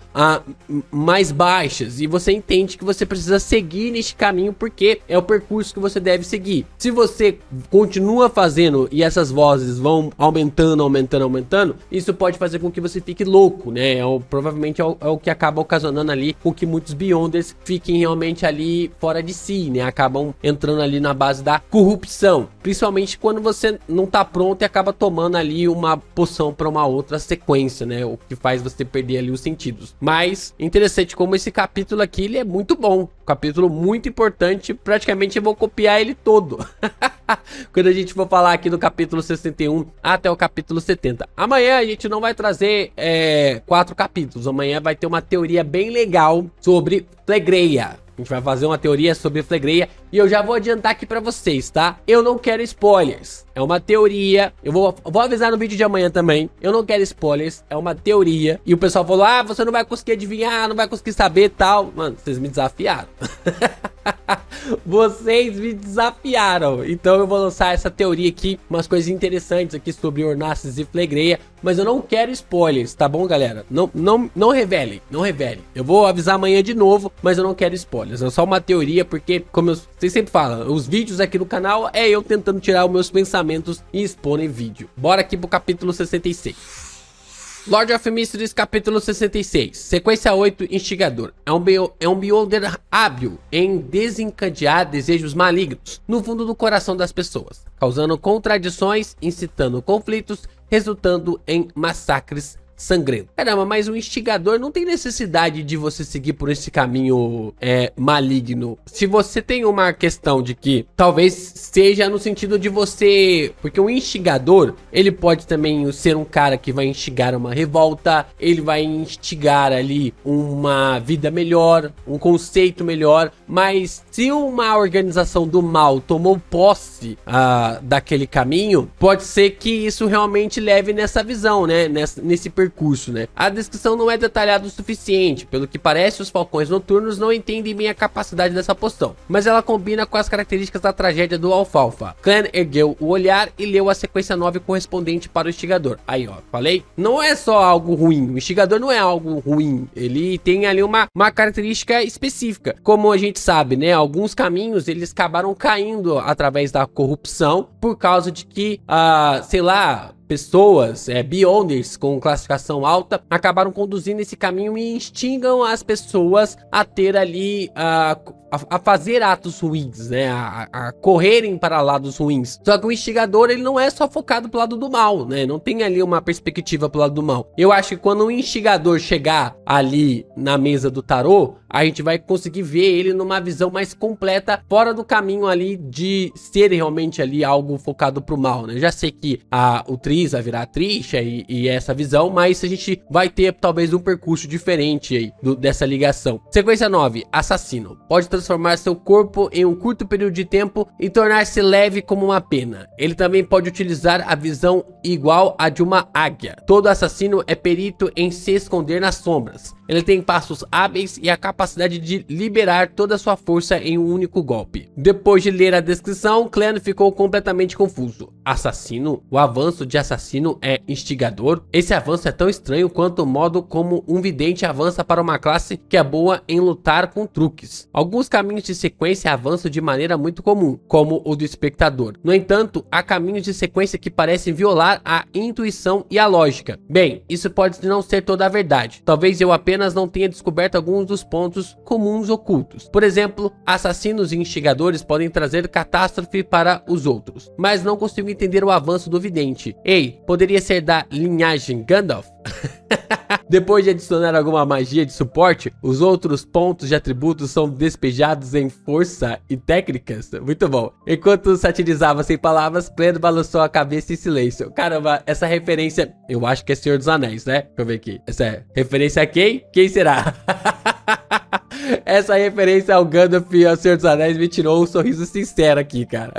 mais baixas. E você entende que você precisa seguir neste caminho porque é o percurso que você deve seguir. Se você continua fazendo e essas vozes vão aumentando, isso pode fazer com que você fique louco, né? Provavelmente é o que acaba ocasionando ali com que muitos Beyonders fiquem realmente ali fora de si, né? Acabam entrando ali na base da corrupção, principalmente quando você não tá pronto e acaba tomando ali uma poção para uma outra sequência, né? O que faz você perder ali os sentidos. Mas interessante como esse capítulo aqui, ele é muito bom, capítulo muito importante, praticamente eu vou copiar ele todo. Quando a gente for falar aqui do capítulo 61 até o capítulo 70. Amanhã a gente não vai trazer 4 capítulos. Amanhã vai ter uma teoria bem legal sobre Flegreia. A gente vai fazer uma teoria sobre Flegreia e eu já vou adiantar aqui pra vocês, tá? Eu não quero spoilers. É uma teoria. Eu vou avisar no vídeo de amanhã também. Eu não quero spoilers. É uma teoria. E o pessoal falou, ah, você não vai conseguir adivinhar, não vai conseguir saber e tal. Mano, vocês me desafiaram. Vocês me desafiaram. Então eu vou lançar essa teoria aqui, umas coisas interessantes aqui sobre Ornassus e Flegreia, mas eu não quero spoilers, tá bom, galera? Não revelem, não revelem. Eu vou avisar amanhã de novo, mas eu não quero spoilers. É só uma teoria, porque, como vocês sempre falam, os vídeos aqui no canal é eu tentando tirar os meus pensamentos e expor em vídeo. Bora aqui pro capítulo 66. Lord of Mysteries, capítulo 66, sequência 8, Instigador. É um beholder hábil em desencadear desejos malignos no fundo do coração das pessoas, causando contradições, incitando conflitos, resultando em massacres sangrento. Caramba, mas o instigador não tem necessidade de você seguir por esse caminho maligno. Se você tem uma questão de que talvez seja no sentido de você... Porque o instigador, ele pode também ser um cara que vai instigar uma revolta, ele vai instigar ali uma vida melhor, um conceito melhor, mas se uma organização do mal tomou posse daquele caminho, pode ser que isso realmente leve nessa visão, né? Nesse percurso, né? A descrição não é detalhada o suficiente. Pelo que parece, os falcões noturnos não entendem bem a capacidade dessa poção, mas ela combina com as características da tragédia do Alfalfa. Clan ergueu o olhar e leu a sequência 9 correspondente para o instigador. Aí, ó, falei? Não é só algo ruim. O instigador não é algo ruim. Ele tem ali uma característica específica. Como a gente sabe, né? Alguns caminhos, eles acabaram caindo através da corrupção por causa de que, sei lá, pessoas, Beyonders com classificação alta, acabaram conduzindo esse caminho e instigam as pessoas a ter ali, a fazer atos ruins, né? A correrem para lados ruins. Só que o instigador, ele não é só focado pro lado do mal, né? Não tem ali uma perspectiva pro lado do mal. Eu acho que quando o instigador chegar ali na mesa do tarô, a gente vai conseguir ver ele numa visão mais completa, fora do caminho ali de ser realmente ali algo focado pro mal, né? Eu já sei que o Tris vai virar Trisha e essa visão, mas a gente vai ter talvez um percurso diferente aí dessa ligação. Sequência 9, Assassino. Pode transformar seu corpo em um curto período de tempo e tornar-se leve como uma pena. Ele também pode utilizar a visão igual a de uma águia. Todo assassino é perito em se esconder nas sombras. Ele tem passos hábeis e a capacidade de liberar toda a sua força em um único golpe. Depois de ler a descrição, Clan ficou completamente confuso. Assassino? O avanço de assassino é instigador? Esse avanço é tão estranho quanto o modo como um vidente avança para uma classe que é boa em lutar com truques. Alguns caminhos de sequência avançam de maneira muito comum, como o do espectador. No entanto, há caminhos de sequência que parecem violar a intuição e a lógica. Bem, isso pode não ser toda a verdade. Talvez eu apenas não tenha descoberto alguns dos pontos comuns ocultos. Por exemplo, assassinos e instigadores podem trazer catástrofe para os outros, mas não consigo entender o avanço do vidente. Ei, poderia ser da linhagem Gandalf? Depois de adicionar alguma magia de suporte, os outros pontos de atributos são despejados em força e técnicas. Muito bom. Enquanto satirizava sem palavras, Pedro balançou a cabeça em silêncio. Caramba, essa referência, eu acho que é Senhor dos Anéis, né? Deixa eu ver aqui. Essa é referência a quem? Quem será? Essa referência ao Gandalf e ao Senhor dos Anéis me tirou um sorriso sincero aqui, cara.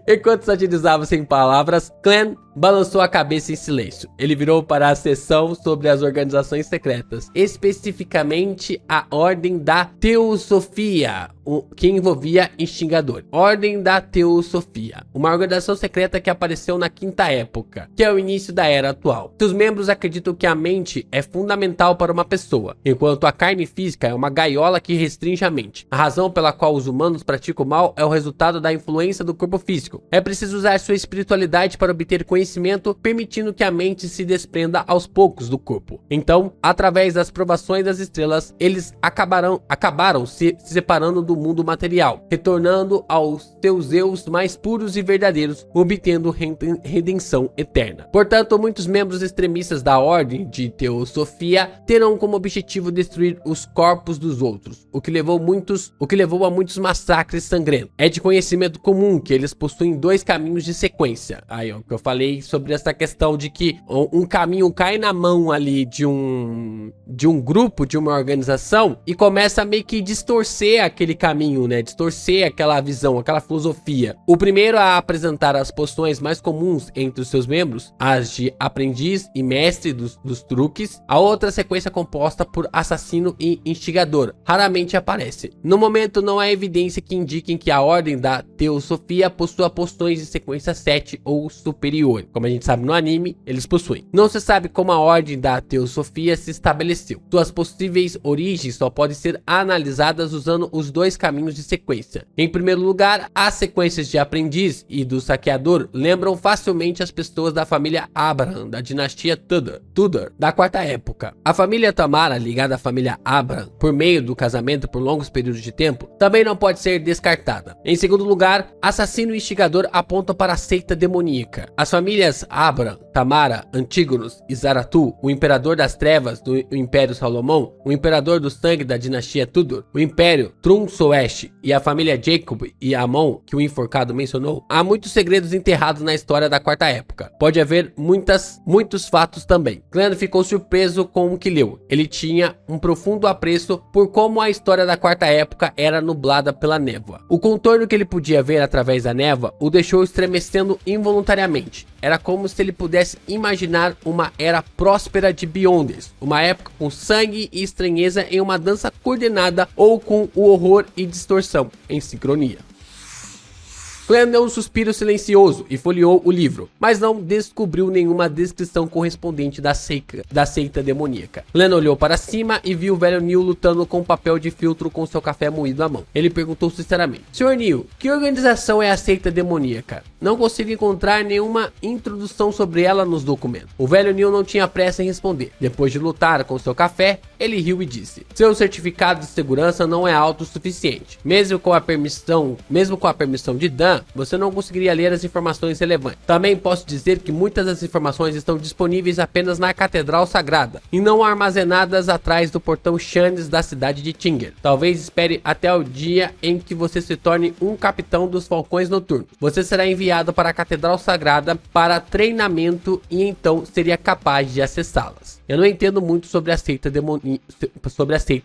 Enquanto satirizava sem palavras, Clan balançou a cabeça em silêncio. Ele virou para a seção sobre as organizações secretas, especificamente a Ordem da Teosofia, que envolvia instigador. Ordem da Teosofia, uma organização secreta que apareceu na Quinta Época, que é o início da Era atual. Seus membros acreditam que a mente é fundamental para uma pessoa, enquanto a carne física é uma gaiola que restringe a mente. A razão pela qual os humanos praticam o mal é o resultado da influência do corpo físico. É preciso usar sua espiritualidade para obter conhecimento, permitindo que a mente se desprenda aos poucos do corpo. Então, através das provações das estrelas, eles acabaram se separando do mundo material, retornando aos seus eus mais puros e verdadeiros, obtendo redenção eterna. Portanto, muitos membros extremistas da Ordem de Teosofia terão como objetivo destruir os corpos dos outros, o que levou a muitos massacres sangrentos. É de conhecimento comum que deles possuem 2 caminhos de sequência. Aí, ó, que eu falei sobre essa questão de que um caminho cai na mão ali de um grupo, de uma organização, e começa a meio que distorcer aquele caminho, né? Distorcer aquela visão, aquela filosofia. O primeiro a apresentar as poções mais comuns entre os seus membros, as de aprendiz e mestre dos truques. A outra sequência composta por assassino e instigador raramente aparece. No momento, não há evidência que indiquem que a ordem da Teosofia possua poções de sequência 7 ou superior. Como a gente sabe no anime, eles possuem. Não se sabe como a ordem da Teosofia se estabeleceu. Suas possíveis origens só podem ser analisadas usando os 2 caminhos de sequência. Em primeiro lugar, as sequências de aprendiz e do saqueador lembram facilmente as pessoas da família Abraham, da dinastia Tudor, da quarta época. A família Tamara, ligada à família Abraham por meio do casamento por longos períodos de tempo, também não pode ser descartada. Em segundo lugar, assassino e instigador apontam para a seita demoníaca. As famílias Abraham, Tamara, Antígonos e Zaratu, o imperador das trevas do Império Salomão, o imperador do sangue da dinastia Tudor, o Império Trunsoesh e a família Jacob e Amon, que o enforcado mencionou, há muitos segredos enterrados na história da quarta época. Pode haver muitos fatos também. Cleon ficou surpreso com o que leu. Ele tinha um profundo apreço por como a história da quarta época era nublada pela névoa. O contorno que ele podia ver através da névoa o deixou estremecendo involuntariamente. Era como se ele pudesse imaginar uma era próspera de Beyonders, uma época com sangue e estranheza em uma dança coordenada ou com o horror e distorção em sincronia. Cleon deu um suspiro silencioso e folheou o livro, mas não descobriu nenhuma descrição correspondente da seita demoníaca. Cleon olhou para cima e viu o velho Neil lutando com papel de filtro com seu café moído à mão. Ele perguntou sinceramente: Sr. Neil, que organização é a seita demoníaca? Não consigo encontrar nenhuma introdução sobre ela nos documentos. O velho Neil não tinha pressa em responder. Depois de lutar com seu café, ele riu e disse: seu certificado de segurança não é autossuficiente. Mesmo com a permissão de Dan, você não conseguiria ler as informações relevantes. Também posso dizer que muitas das informações estão disponíveis apenas na Catedral Sagrada e não armazenadas atrás do portão Shanes da cidade de Tinger. Talvez espere até o dia em que você se torne um capitão dos Falcões Noturnos. Você será enviado para a Catedral Sagrada para treinamento e então seria capaz de acessá-las. Eu não entendo muito sobre a seita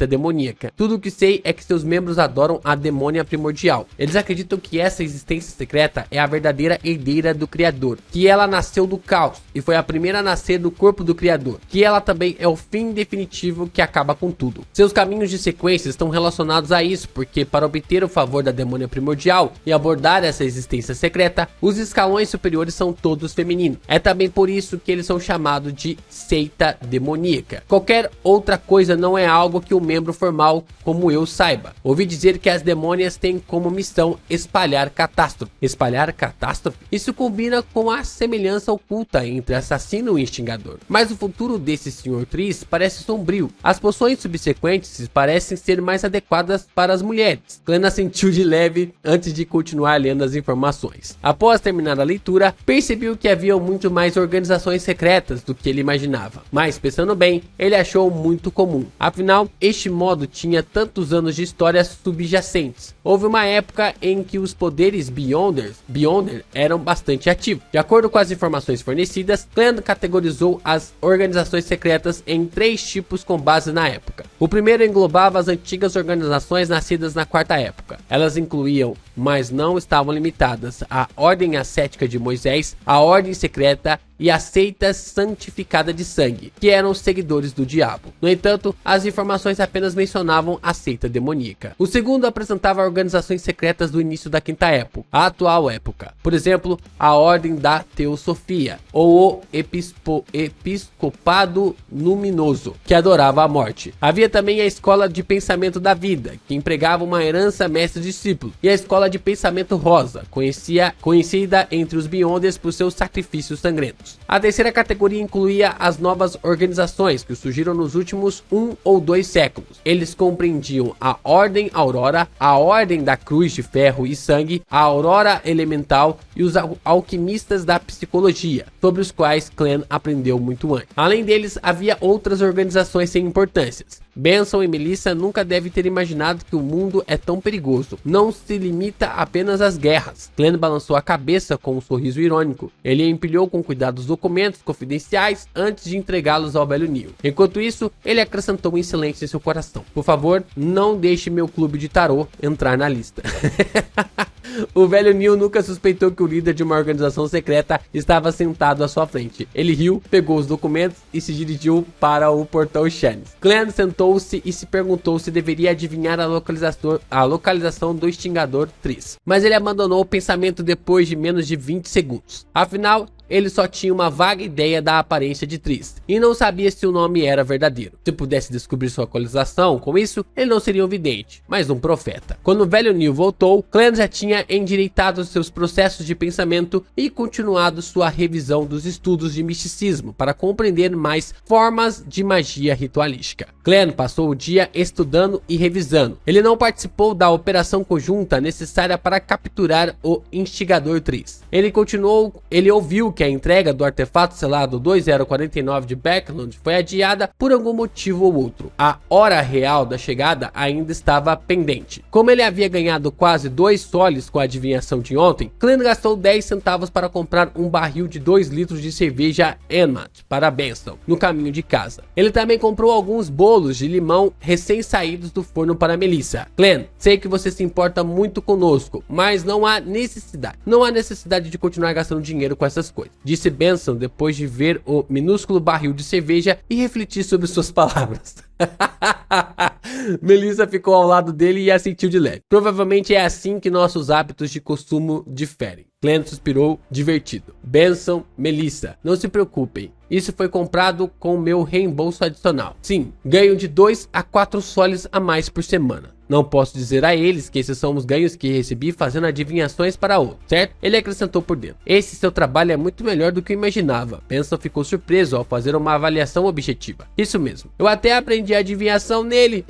demoníaca. Tudo o que sei é que seus membros adoram a demônia primordial. Eles acreditam que essa existência secreta é a verdadeira herdeira do Criador, que ela nasceu do caos e foi a primeira a nascer do corpo do Criador, que ela também é o fim definitivo que acaba com tudo. Seus caminhos de sequência estão relacionados a isso, porque para obter o favor da demônia primordial e abordar essa existência secreta, os escalões superiores são todos femininos. É também por isso que eles são chamados de seita demoníaca. Qualquer outra coisa não é algo que um membro formal como eu saiba. Ouvi dizer que as demônias têm como missão espalhar catástrofe. Espalhar catástrofe? Isso combina com a semelhança oculta entre assassino e instigador. Mas o futuro desse Sr. Triss parece sombrio. As poções subsequentes parecem ser mais adequadas para as mulheres. Cleon assentiu de leve antes de continuar lendo as informações. Após terminar a leitura, percebeu que havia muito mais organizações secretas do que ele imaginava. Mas pensando bem, ele achou muito comum. Afinal, este modo tinha tantos anos de histórias subjacentes. Houve uma época em que os poderes Beyonder eram bastante ativos. De acordo com as informações fornecidas, Cleon categorizou as organizações secretas em 3 tipos com base na época. O primeiro englobava as antigas organizações nascidas na quarta época. Elas incluíam, mas não estavam limitadas, a Ordem Ascética de Moisés, a Ordem Secreta e a seita santificada de sangue, que eram os seguidores do diabo. No entanto, as informações apenas mencionavam a seita demoníaca. O segundo apresentava organizações secretas do início da quinta época, a atual época. Por exemplo, a Ordem da Teosofia, ou o Episcopado Luminoso, que adorava a morte. Havia também a Escola de Pensamento da Vida, que empregava uma herança mestre-discípulo, e a Escola de Pensamento Rosa, conhecida entre os Beyonders por seus sacrifícios sangrentos. A terceira categoria incluía as novas organizações que surgiram nos últimos 1 ou 2 séculos. Eles compreendiam a Ordem Aurora, a Ordem da Cruz de Ferro e Sangue, a Aurora Elemental, e os alquimistas da psicologia, sobre os quais Clan aprendeu muito antes. Além deles, havia outras organizações sem importâncias. Benson e Melissa nunca devem ter imaginado que o mundo é tão perigoso. Não se limita apenas às guerras. Clan balançou a cabeça com um sorriso irônico. Ele empilhou com cuidado os documentos confidenciais antes de entregá-los ao velho Neil. Enquanto isso, ele acrescentou em silêncio em seu coração: por favor, não deixe meu clube de tarô entrar na lista. O velho Neil nunca suspeitou que o líder de uma organização secreta estava sentado à sua frente. Ele riu, pegou os documentos e se dirigiu para o portão Shannis. Clan sentou-se e se perguntou se deveria adivinhar a localização do extingador Tris. Mas ele abandonou o pensamento depois de menos de 20 segundos. Afinal, ele só tinha uma vaga ideia da aparência de Tris e não sabia se o nome era verdadeiro. Se pudesse descobrir sua localização com isso, ele não seria um vidente, mas um profeta. Quando o velho Neil voltou, Clan já tinha endireitado seus processos de pensamento e continuado sua revisão dos estudos de misticismo para compreender mais formas de magia ritualística. Clan passou o dia estudando e revisando. Ele não participou da operação conjunta necessária para capturar o instigador Tris. Ele ouviu que a entrega do artefato selado 2049 de Backland foi adiada por algum motivo ou outro. A hora real da chegada ainda estava pendente. Como ele havia ganhado quase 2 soles com a adivinhação de ontem, Clan gastou 10 centavos para comprar um barril de 2 litros de cerveja Enmat para Benson no caminho de casa. Ele também comprou alguns bolos de limão recém-saídos do forno para Melissa. Clan, sei que você se importa muito conosco, mas não há necessidade. Não há necessidade de continuar gastando dinheiro com essas coisas, disse Benson depois de ver o minúsculo barril de cerveja e refletir sobre suas palavras. Melissa ficou ao lado dele e assentiu de leve. Provavelmente é assim que nossos hábitos de consumo diferem. Clan suspirou, divertido. Benson, Melissa, não se preocupem. Isso foi comprado com meu reembolso adicional. Sim, ganho de 2 a 4 soles a mais por semana. Não posso dizer a eles que esses são os ganhos que recebi fazendo adivinhações para outros, certo? Ele acrescentou por dentro. Esse seu trabalho é muito melhor do que eu imaginava. Benson ficou surpreso ao fazer uma avaliação objetiva. Isso mesmo. Eu até aprendi a adivinhação nele.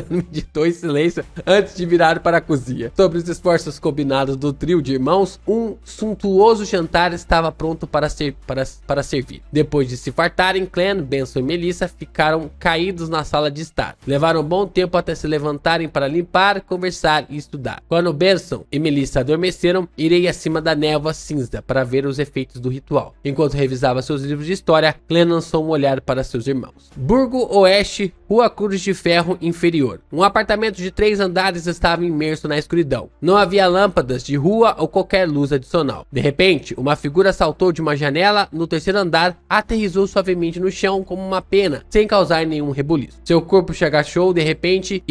Meditou em silêncio antes de virar para a cozinha. Sobre os esforços combinados do trio de irmãos, um suntuoso jantar estava pronto para servir. Depois de se fartarem, Clan, Benson e Melissa ficaram caídos na sala de estar. Levaram um bom tempo até se levantarem para limpar, conversar e estudar. Quando Benson e Melissa adormeceram, irei acima da névoa cinza para ver os efeitos do ritual. Enquanto revisava seus livros de história, Clan lançou um olhar para seus irmãos. Burgo Oeste, Rua Cruz de Ferro Inferior. Um apartamento de 3 andares estava imerso na escuridão. Não havia lâmpadas de rua ou qualquer luz adicional. De repente, uma figura saltou de uma janela no 3º andar, aterrissou suavemente no chão como uma pena, sem causar nenhum rebuliço. Seu corpo se agachou de repente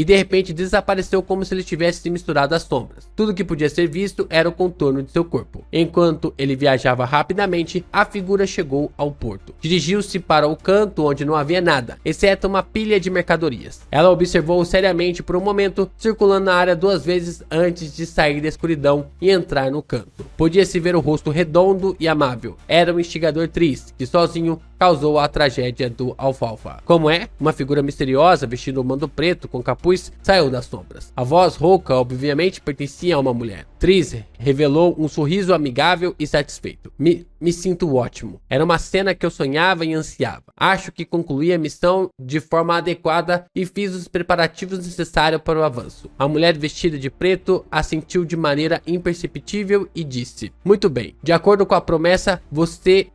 desapareceu como se ele tivesse se misturado às sombras. Tudo que podia ser visto era o contorno de seu corpo. Enquanto ele viajava rapidamente, a figura chegou ao porto. Dirigiu-se para o canto onde não havia nada, exceto uma pilha de mercadorias. Ela observou seriamente por um momento, circulando na área 2 vezes antes de sair da escuridão e entrar no canto. Podia-se ver o rosto redondo e amável. Era o instigador Tris, que sozinho causou a tragédia do Alfalfa. Como é? Uma figura misteriosa vestindo um manto preto com capuz saiu das sombras. A voz rouca obviamente pertencia a uma mulher. Tris revelou um sorriso amigável e satisfeito. Me sinto ótimo. Era uma cena que eu sonhava e ansiava. Acho que concluí a missão de forma adequada e fiz os preparativos necessários para o avanço. A mulher vestida de preto assentiu de maneira imperceptível e disse: muito bem, de acordo com a promessa,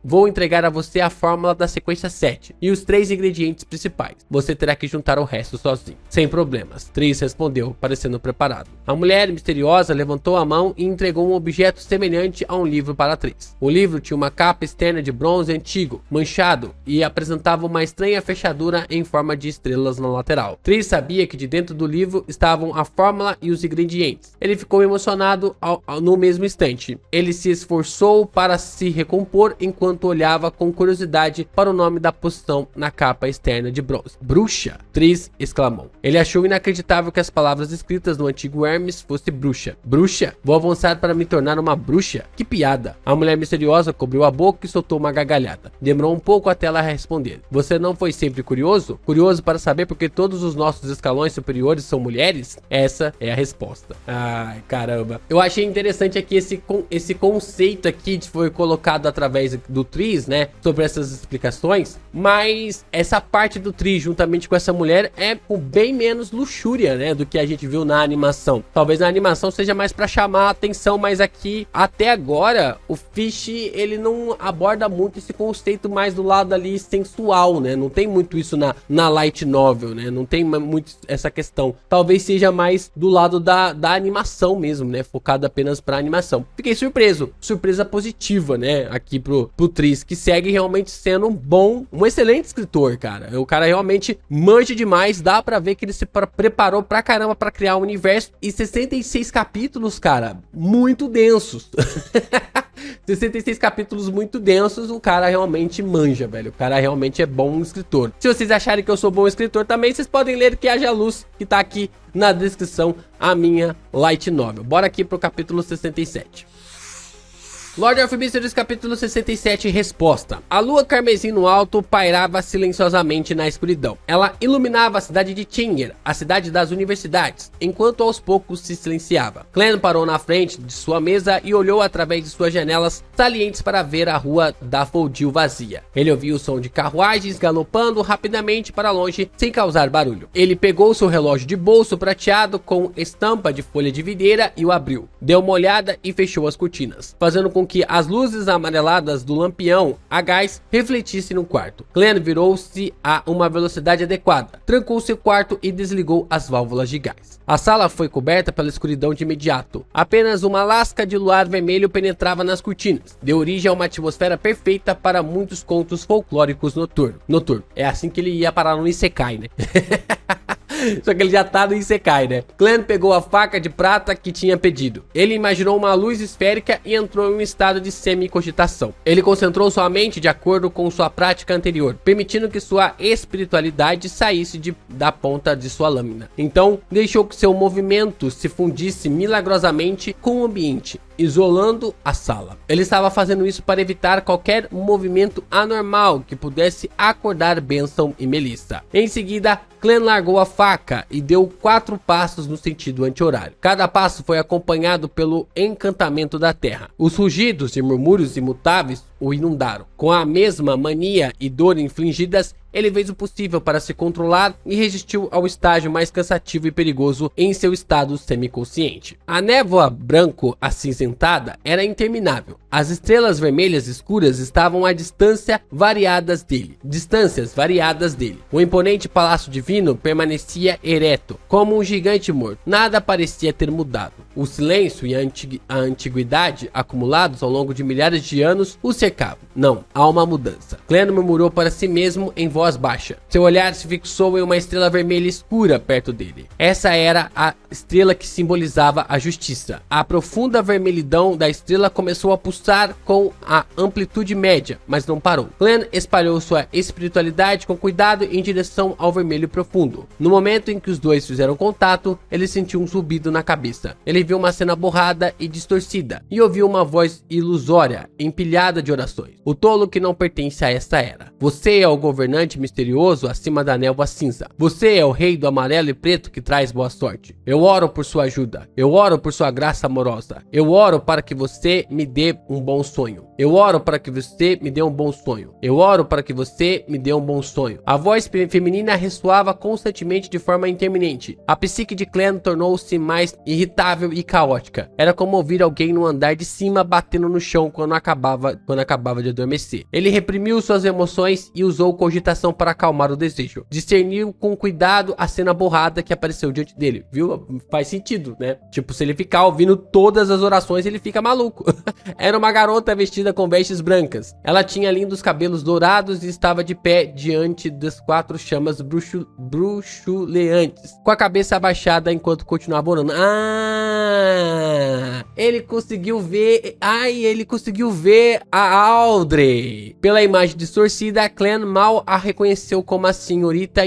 vou entregar a você a fórmula da sequência 7 e os 3 ingredientes principais. Você terá que juntar o resto sozinho. Sem problemas, Tris respondeu, parecendo preparado. A mulher misteriosa levantou a mão e entregou um objeto semelhante a um livro para Tris. O livro tinha uma capa externa de bronze antigo, manchado, e apresentava uma estranha fechadura em forma de estrelas na lateral. Tris sabia que de dentro do livro estavam a fórmula e os ingredientes. Ele ficou emocionado no mesmo instante. Ele se esforçou para se recompor enquanto olhava com curiosidade para o nome da poção na capa externa de bronze. Bruxa! Tris exclamou. Ele achou inacreditável que as palavras escritas no antigo Hermes fosse bruxa. Bruxa? Vou avançar para me tornar uma bruxa? Que piada. A mulher misteriosa cobriu a boca e soltou uma gargalhada. Demorou um pouco até ela responder. Você não foi sempre curioso? Curioso para saber por que todos os nossos escalões superiores são mulheres? Essa é a resposta. Ai, caramba. Eu achei interessante aqui esse conceito aqui que foi colocado através do Tris, né? Sobre essas explicações. Mas essa parte do Tris, juntamente com essa mulher, é com bem menos luxúria, né? Do que a gente viu na animação. Talvez na animação seja mais para chamar a atenção, mas aqui, até agora, o Fish, ele não aborda muito esse conceito mais do lado ali sensual, né? Não tem muito isso na light novel, né? Não tem muito essa questão. Talvez seja mais do lado da animação mesmo, né? Focado apenas pra animação. Fiquei surpreso. Surpresa positiva, né? Aqui pro Tris, que segue realmente sendo um excelente escritor, cara. O cara realmente manja demais. Dá pra ver que ele se preparou pra caramba pra criar um universo. E 66 capítulos, cara, muito densos. 66 capítulos muito densos, o cara realmente manja, velho. O cara realmente é bom escritor. Se vocês acharem que eu sou bom escritor também, vocês podem ler Que Haja Luz, que tá aqui na descrição, a minha light novel. Bora aqui pro capítulo 67. Lord of Mysteries, capítulo 67, resposta. A lua carmesim no alto pairava silenciosamente na escuridão. Ela iluminava a cidade de Tinger, a cidade das universidades, enquanto aos poucos se silenciava. Clan parou na frente de sua mesa e olhou através de suas janelas salientes para ver a rua da Foldil vazia. Ele ouviu o som de carruagens galopando rapidamente para longe, sem causar barulho. Ele pegou seu relógio de bolso prateado com estampa de folha de videira e o abriu. Deu uma olhada e fechou as cortinas, fazendo com que as luzes amareladas do lampião a gás refletissem no quarto. Clan virou-se a uma velocidade adequada, trancou seu quarto e desligou as válvulas de gás. A sala foi coberta pela escuridão de imediato. Apenas uma lasca de luar vermelho penetrava nas cortinas. Deu origem a uma atmosfera perfeita para muitos contos folclóricos noturno. É assim que ele ia parar no Isekai, né? Só que ele já tá no Isekai, né? Clan pegou a faca de prata que tinha pedido. Ele imaginou uma luz esférica e entrou em um estado de semi-cogitação. Ele concentrou sua mente de acordo com sua prática anterior, permitindo que sua espiritualidade saísse da ponta de sua lâmina. Então, deixou que seu movimento se fundisse milagrosamente com o ambiente, isolando a sala. Ele estava fazendo isso para evitar qualquer movimento anormal que pudesse acordar Benson e Melissa. Em seguida, Clan largou a faca e deu 4 passos no sentido anti-horário. Cada passo foi acompanhado pelo encantamento da terra. Os rugidos e murmúrios imutáveis o inundaram. Com a mesma mania e dor infligidas, ele fez o possível para se controlar e resistiu ao estágio mais cansativo e perigoso em seu estado semiconsciente. A névoa branco acinzentada era interminável. As estrelas vermelhas escuras estavam a distâncias variadas dele. O imponente palácio divino permanecia ereto, como um gigante morto. Nada parecia ter mudado. O silêncio e a antiguidade acumulados ao longo de milhares de anos o cercavam. Não, há uma mudança. Clan murmurou para si mesmo em voz baixa. Seu olhar se fixou em uma estrela vermelha escura perto dele. Essa era a estrela que simbolizava a justiça. A profunda vermelhidão da estrela começou a pulsar com a amplitude média, mas não parou. Clan espalhou sua espiritualidade com cuidado em direção ao vermelho profundo. No momento em que os dois fizeram contato, ele sentiu um zumbido na cabeça. Ele viu uma cena borrada e distorcida, e ouviu uma voz ilusória, empilhada de orações. O tolo que não pertence a esta era. Você é o governante misterioso acima da névoa cinza. Você é o rei do amarelo e preto que traz boa sorte. Eu oro por sua ajuda. Eu oro por sua graça amorosa. Eu oro para que você me dê um bom sonho. Eu oro para que você me dê um bom sonho. Eu oro para que você me dê um bom sonho. A voz feminina ressoava constantemente de forma interminente. A psique de Clan tornou-se mais irritável e caótica. Era como ouvir alguém no andar de cima batendo no chão quando acabava de adormecer. Ele reprimiu suas emoções e usou cogitação para acalmar o desejo. Discerniu com cuidado a cena borrada que apareceu diante dele. Viu? Faz sentido, né? Tipo, se ele ficar ouvindo todas as orações, ele fica maluco. Era uma garota vestida com vestes brancas. Ela tinha lindos cabelos dourados e estava de pé diante das 4 chamas bruxuleantes, com a cabeça abaixada enquanto continuava orando. Ele conseguiu ver a Audrey. Pela imagem distorcida, Clan mal a reconheceu como a senhorita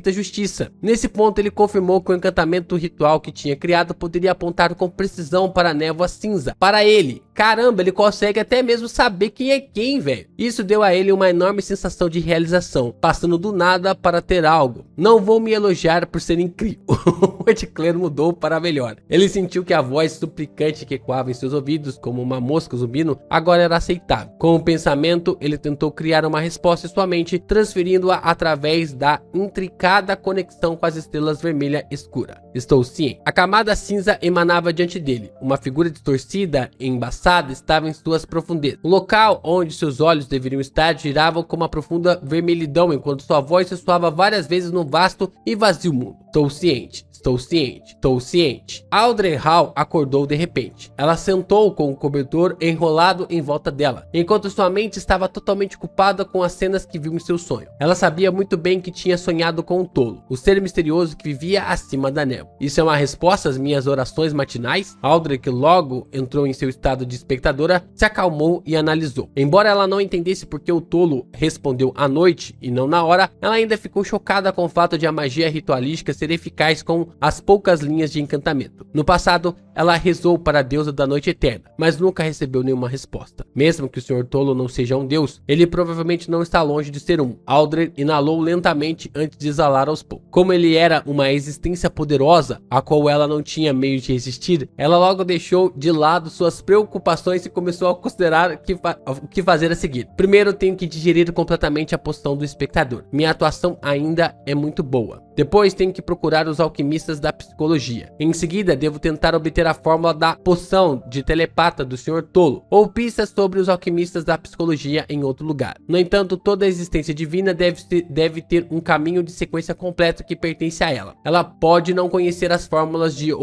Justiça. Nesse ponto, ele confirmou que o encantamento ritual que tinha criado poderia apontar com precisão para a névoa cinza. Para ele, caramba, ele consegue até mesmo saber quem é quem, velho. Isso deu a ele uma enorme sensação de realização, passando do nada para ter algo. Não vou me elogiar por ser incrível. O Ed Clan mudou para melhor. Ele sentiu que a voz suplicante que ecoava em seus ouvidos, como uma mosca zumbindo, agora era aceitável. Com o pensamento, ele tentou criar uma resposta em sua mente, transferindo-a através da intricada conexão com as estrelas vermelha escura. Estou ciente. A camada cinza emanava diante dele. Uma figura distorcida e embaçada estava em suas profundezas. O local onde seus olhos deveriam estar girava com uma profunda vermelhidão, enquanto sua voz ressoava várias vezes no vasto e vazio mundo. Estou ciente. Estou ciente, estou ciente. Audrey Hall acordou de repente. Ela sentou com o cobertor enrolado em volta dela, enquanto sua mente estava totalmente ocupada com as cenas que viu em seu sonho. Ela sabia muito bem que tinha sonhado com um tolo, o ser misterioso que vivia acima da névoa. Isso é uma resposta às minhas orações matinais? Audrey, que logo entrou em seu estado de espectadora, se acalmou e analisou. Embora ela não entendesse por que o tolo respondeu à noite e não na hora, ela ainda ficou chocada com o fato de a magia ritualística ser eficaz com as poucas linhas de encantamento. No passado, ela rezou para a deusa da noite eterna, mas nunca recebeu nenhuma resposta. Mesmo que o Sr. Tolo não seja um deus, ele provavelmente não está longe de ser um. Audrey inalou lentamente antes de exalar aos poucos. Como ele era uma existência poderosa, a qual ela não tinha meio de resistir, ela logo deixou de lado suas preocupações e começou a considerar o que fazer a seguir. Primeiro, tenho que digerir completamente a poção do espectador. Minha atuação ainda é muito boa. Depois, tenho que procurar os alquimistas da psicologia. Em seguida, devo tentar obter a fórmula da poção de telepata do Sr. Tolo, ou pistas sobre os alquimistas da psicologia em outro lugar. No entanto, toda a existência divina deve ter um caminho de sequência completo que pertence a ela. Ela pode não conhecer as fórmulas de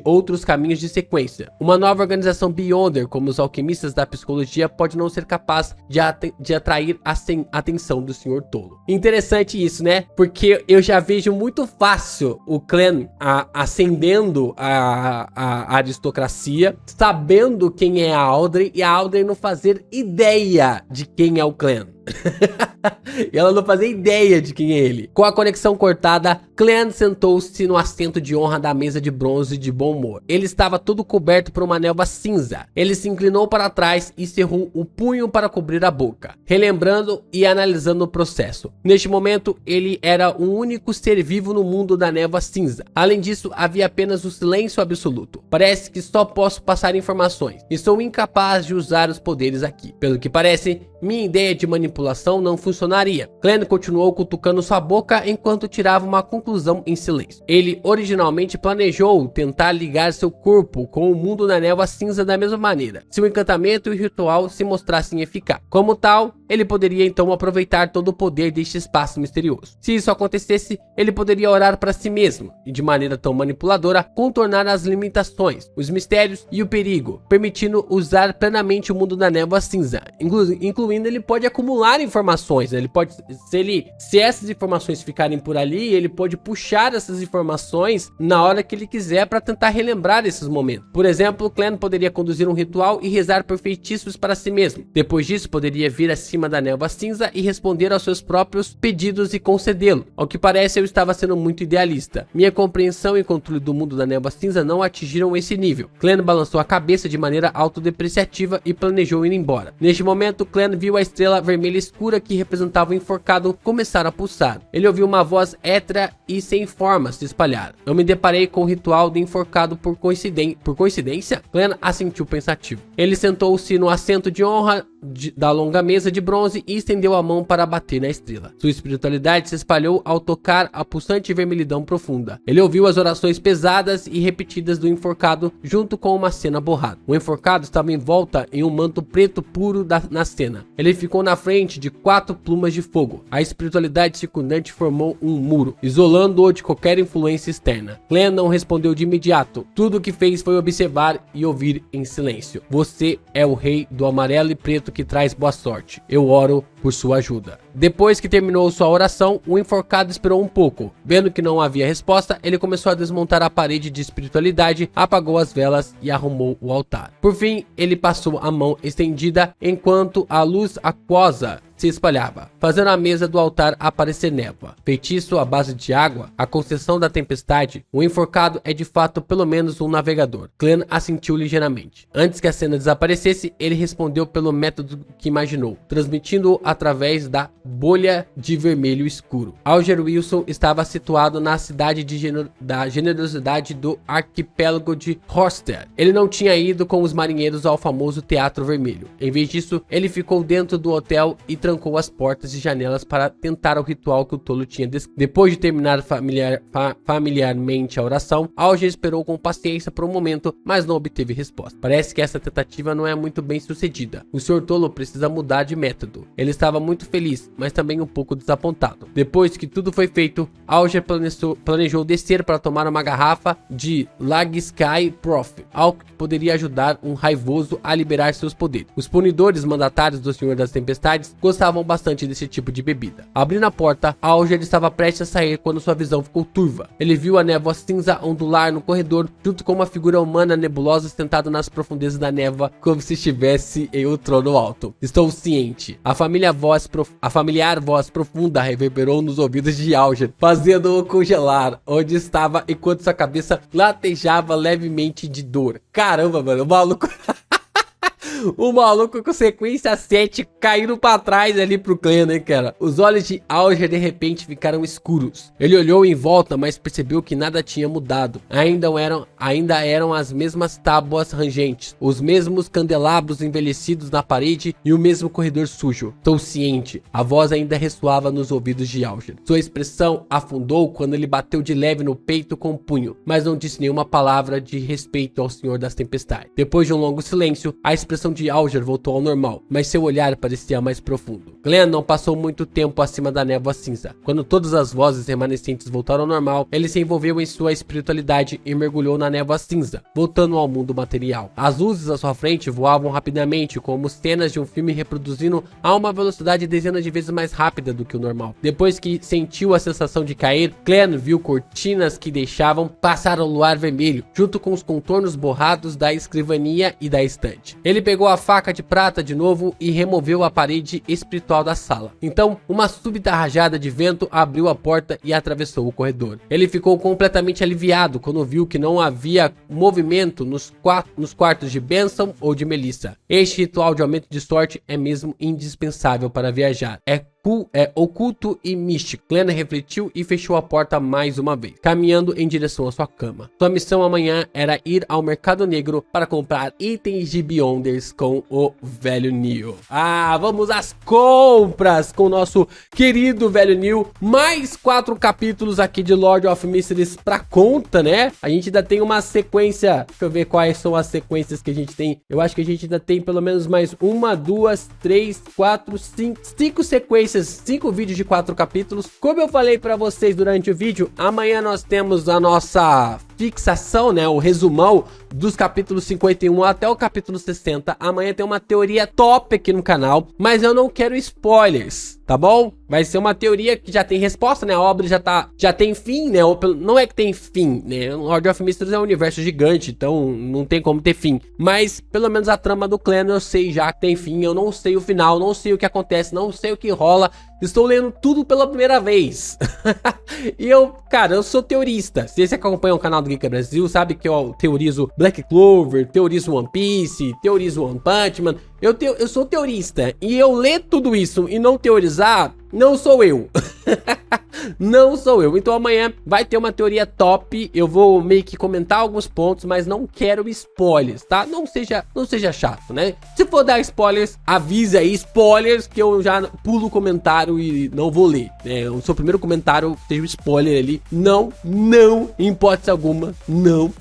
outros caminhos de sequência. Uma nova organização Beyonder, como os alquimistas da psicologia, pode não ser capaz de atrair a atenção do Sr. Tolo. Interessante isso, né? Porque eu já vejo muito fácil o clã ascendendo a aristocracia, sabendo quem é a Audrey, e a Audrey não fazer ideia de quem é o clã. E ela não fazia ideia de quem é ele. Com a conexão cortada, Clan sentou-se no assento de honra da mesa de bronze de bom humor. Ele estava todo coberto por uma névoa cinza. Ele se inclinou para trás e cerrou o punho para cobrir a boca, relembrando e analisando o processo. Neste momento, ele era o único ser vivo no mundo da névoa cinza. Além disso, havia apenas o silêncio absoluto. Parece que só posso passar informações e sou incapaz de usar os poderes aqui. Pelo que parece, minha ideia de manipulação não funcionaria. Clan continuou cutucando sua boca enquanto tirava uma conclusão em silêncio. Ele originalmente planejou tentar ligar seu corpo com o mundo da névoa cinza da mesma maneira, se o encantamento e o ritual se mostrassem eficazes. Como tal, ele poderia então aproveitar todo o poder deste espaço misterioso. Se isso acontecesse, ele poderia orar para si mesmo e, de maneira tão manipuladora, contornar as limitações, os mistérios e o perigo, permitindo usar plenamente o mundo da névoa cinza. Incluindo, ele pode acumular informações, né? Ele pode, se essas informações ficarem por ali, ele pode puxar essas informações na hora que ele quiser para tentar relembrar esses momentos. Por exemplo, o clã poderia conduzir um ritual e rezar por feitiços para si mesmo. Depois disso, poderia vir acima da névoa cinza e responder aos seus próprios pedidos e concedê-lo. Ao que parece, eu estava sendo muito idealista. Minha compreensão e controle do mundo da névoa cinza não atingiram esse nível. Clan balançou a cabeça de maneira autodepreciativa e planejou ir embora. Neste momento, Clan viu a estrela vermelha escura que representava o enforcado começar a pulsar. Ele ouviu uma voz étrea e sem forma se espalhar. Eu me deparei com o ritual do enforcado por coincidência? Clan assentiu pensativo. Ele sentou-se no assento de honra da longa mesa de bronze e estendeu a mão para bater na estrela. Sua espiritualidade se espalhou ao tocar a pulsante vermelhidão profunda. Ele ouviu as orações pesadas e repetidas do enforcado junto com uma cena borrada. O enforcado estava envolta em um manto preto puro na cena. Ele ficou na frente de 4 plumas de fogo. A espiritualidade circundante formou um muro, isolando-o de qualquer influência externa. Clan não respondeu de imediato. Tudo o que fez foi observar e ouvir em silêncio. Você é o rei do amarelo e preto que traz boa sorte. Eu oro por sua ajuda. Depois que terminou sua oração, o enforcado esperou um pouco. Vendo que não havia resposta, ele começou a desmontar a parede de espiritualidade, apagou as velas e arrumou o altar. Por fim, ele passou a mão estendida enquanto a luz aquosa se espalhava, fazendo a mesa do altar aparecer névoa. Feitiço à base de água, a concessão da tempestade, o enforcado é de fato pelo menos um navegador. Clan assentiu ligeiramente. Antes que a cena desaparecesse, ele respondeu pelo método que imaginou, transmitindo-o através da bolha de vermelho escuro. Alger Wilson estava situado na cidade da generosidade do arquipélago de Horster. Ele não tinha ido com os marinheiros ao famoso Teatro Vermelho. Em vez disso, ele ficou dentro do hotel e trancou as portas e janelas para tentar o ritual que o tolo tinha descrito. Depois de terminar familiarmente a oração, Alger esperou com paciência por um momento, mas não obteve resposta. Parece que essa tentativa não é muito bem sucedida. O Sr. Tolo precisa mudar de método. Ele estava muito feliz, mas também um pouco desapontado. Depois que tudo foi feito, Alger planejou descer para tomar uma garrafa de Lagsky Prof, algo que poderia ajudar um raivoso a liberar seus poderes. Os punidores mandatários do Senhor das Tempestades gostavam bastante desse tipo de bebida. Abrindo a porta, Alger estava prestes a sair quando sua visão ficou turva. Ele viu a névoa cinza ondular no corredor, junto com uma figura humana nebulosa sentada nas profundezas da névoa, como se estivesse em um trono alto. Estou ciente. A familiar voz profunda reverberou nos ouvidos de Alger, fazendo-o congelar onde estava enquanto sua cabeça latejava levemente de dor. Caramba, mano, o maluco... O maluco com sequência 7 caindo pra trás ali pro Clan, né, cara? Os olhos de Alger de repente ficaram escuros. Ele olhou em volta, mas percebeu que nada tinha mudado. Ainda eram as mesmas tábuas rangentes, os mesmos candelabros envelhecidos na parede e o mesmo corredor sujo. Estou ciente. A voz ainda ressoava nos ouvidos de Alger. Sua expressão afundou quando ele bateu de leve no peito com o punho, mas não disse nenhuma palavra de respeito ao Senhor das Tempestades. Depois de um longo silêncio, a expressão de Alger voltou ao normal, mas seu olhar parecia mais profundo. Glenn não passou muito tempo acima da névoa cinza. Quando todas as vozes remanescentes voltaram ao normal, ele se envolveu em sua espiritualidade e mergulhou na névoa cinza, voltando ao mundo material. As luzes à sua frente voavam rapidamente, como cenas de um filme reproduzindo a uma velocidade dezenas de vezes mais rápida do que o normal. Depois que sentiu a sensação de cair, Glenn viu cortinas que deixavam passar o luar vermelho, junto com os contornos borrados da escrivania e da estante. Ele pegou a faca de prata de novo e removeu a parede espiritual da sala. Então, uma súbita rajada de vento abriu a porta e atravessou o corredor. Ele ficou completamente aliviado quando viu que não havia movimento nos quartos de Benson ou de Melissa. Este ritual de aumento de sorte é mesmo indispensável para viajar. É oculto e místico. Glenn refletiu e fechou a porta mais uma vez, caminhando em direção à sua cama. Sua missão amanhã era ir ao mercado negro para comprar itens de Beyonders com o velho Neil. Vamos às compras com o nosso querido velho Neil. Mais 4 capítulos aqui de Lord of Mysteries pra conta, né? A gente ainda tem uma sequência. Deixa eu ver quais são as sequências que a gente tem. Eu acho que a gente ainda tem pelo menos mais 1, 2, 3, 4, 5 sequências. 5 vídeos de 4 capítulos. Como eu falei pra vocês durante o vídeo, amanhã nós temos a nossa fixação, né, o resumão dos capítulos 51 até o capítulo 60. Amanhã tem uma teoria top aqui no canal, mas eu não quero spoilers, tá bom? Vai ser uma teoria que já tem resposta, né? A obra já tem fim, né? Não é que tem fim, né? Lord of Mysteries é um universo gigante, então não tem como ter fim. Mas pelo menos a trama do Clan eu sei já que tem fim. Eu não sei o final, não sei o que acontece, não sei o que rola. Estou lendo tudo pela primeira vez. E cara, eu sou teorista. Se você acompanha o canal do Geek Brasil, sabe que eu teorizo Black Clover, teorizo One Piece, teorizo One Punch Man. Eu sou teorista. E eu ler tudo isso e não teorizar, não sou eu. Não sou eu. Então amanhã vai ter uma teoria top. Eu vou meio que comentar alguns pontos, mas não quero spoilers, tá? Não seja chato, né? Se for dar spoilers, avise aí spoilers, que eu já pulo o comentário e não vou ler, né? O seu primeiro comentário seja um spoiler ali. Não, em hipótese alguma, não.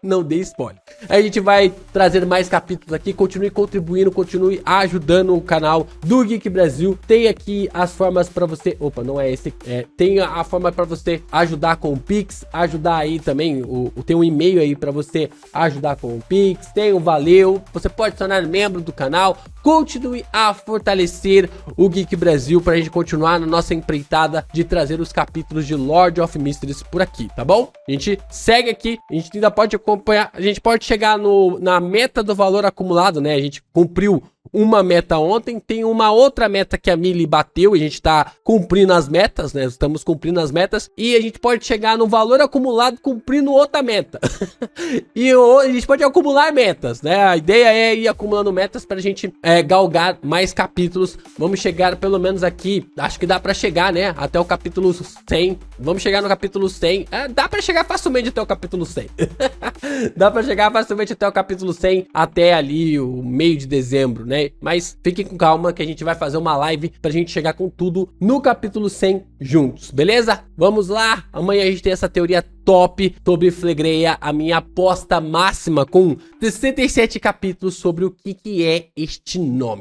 Não dê spoiler. A gente vai trazer mais capítulos aqui. Continue contribuindo, continue ajudando o canal do Geek Brasil. Tem aqui as formas para você... Opa, não é esse. Tem a forma para você ajudar com o Pix, ajudar aí também, tem um e-mail aí para você ajudar com o Pix, tem o Valeu, você pode se tornar membro do canal, continue a fortalecer o Geek Brasil pra gente continuar na nossa empreitada de trazer os capítulos de Lord of Mysteries por aqui, tá bom? A gente segue aqui, a gente ainda pode acompanhar, a gente pode chegar na meta do valor acumulado, né? A gente cumpriu uma meta ontem, tem uma outra meta que a Mili bateu, e a gente tá cumprindo as metas, né? Estamos cumprindo as metas, e a gente pode chegar no valor acumulado cumprindo outra meta. E a gente pode acumular metas, né? A ideia é ir acumulando metas pra gente galgar mais capítulos. Vamos chegar pelo menos aqui, acho que dá pra chegar, né? Até o capítulo 100. Vamos chegar no capítulo 100. Dá pra chegar facilmente até o capítulo 100. Dá pra chegar facilmente até o capítulo 100, até ali o meio de dezembro, né? Mas fiquem com calma que a gente vai fazer uma live pra gente chegar com tudo no capítulo 100 juntos, beleza? Vamos lá, amanhã a gente tem essa teoria top sobre Flegreia, a minha aposta máxima com 67 capítulos sobre o que é este nome.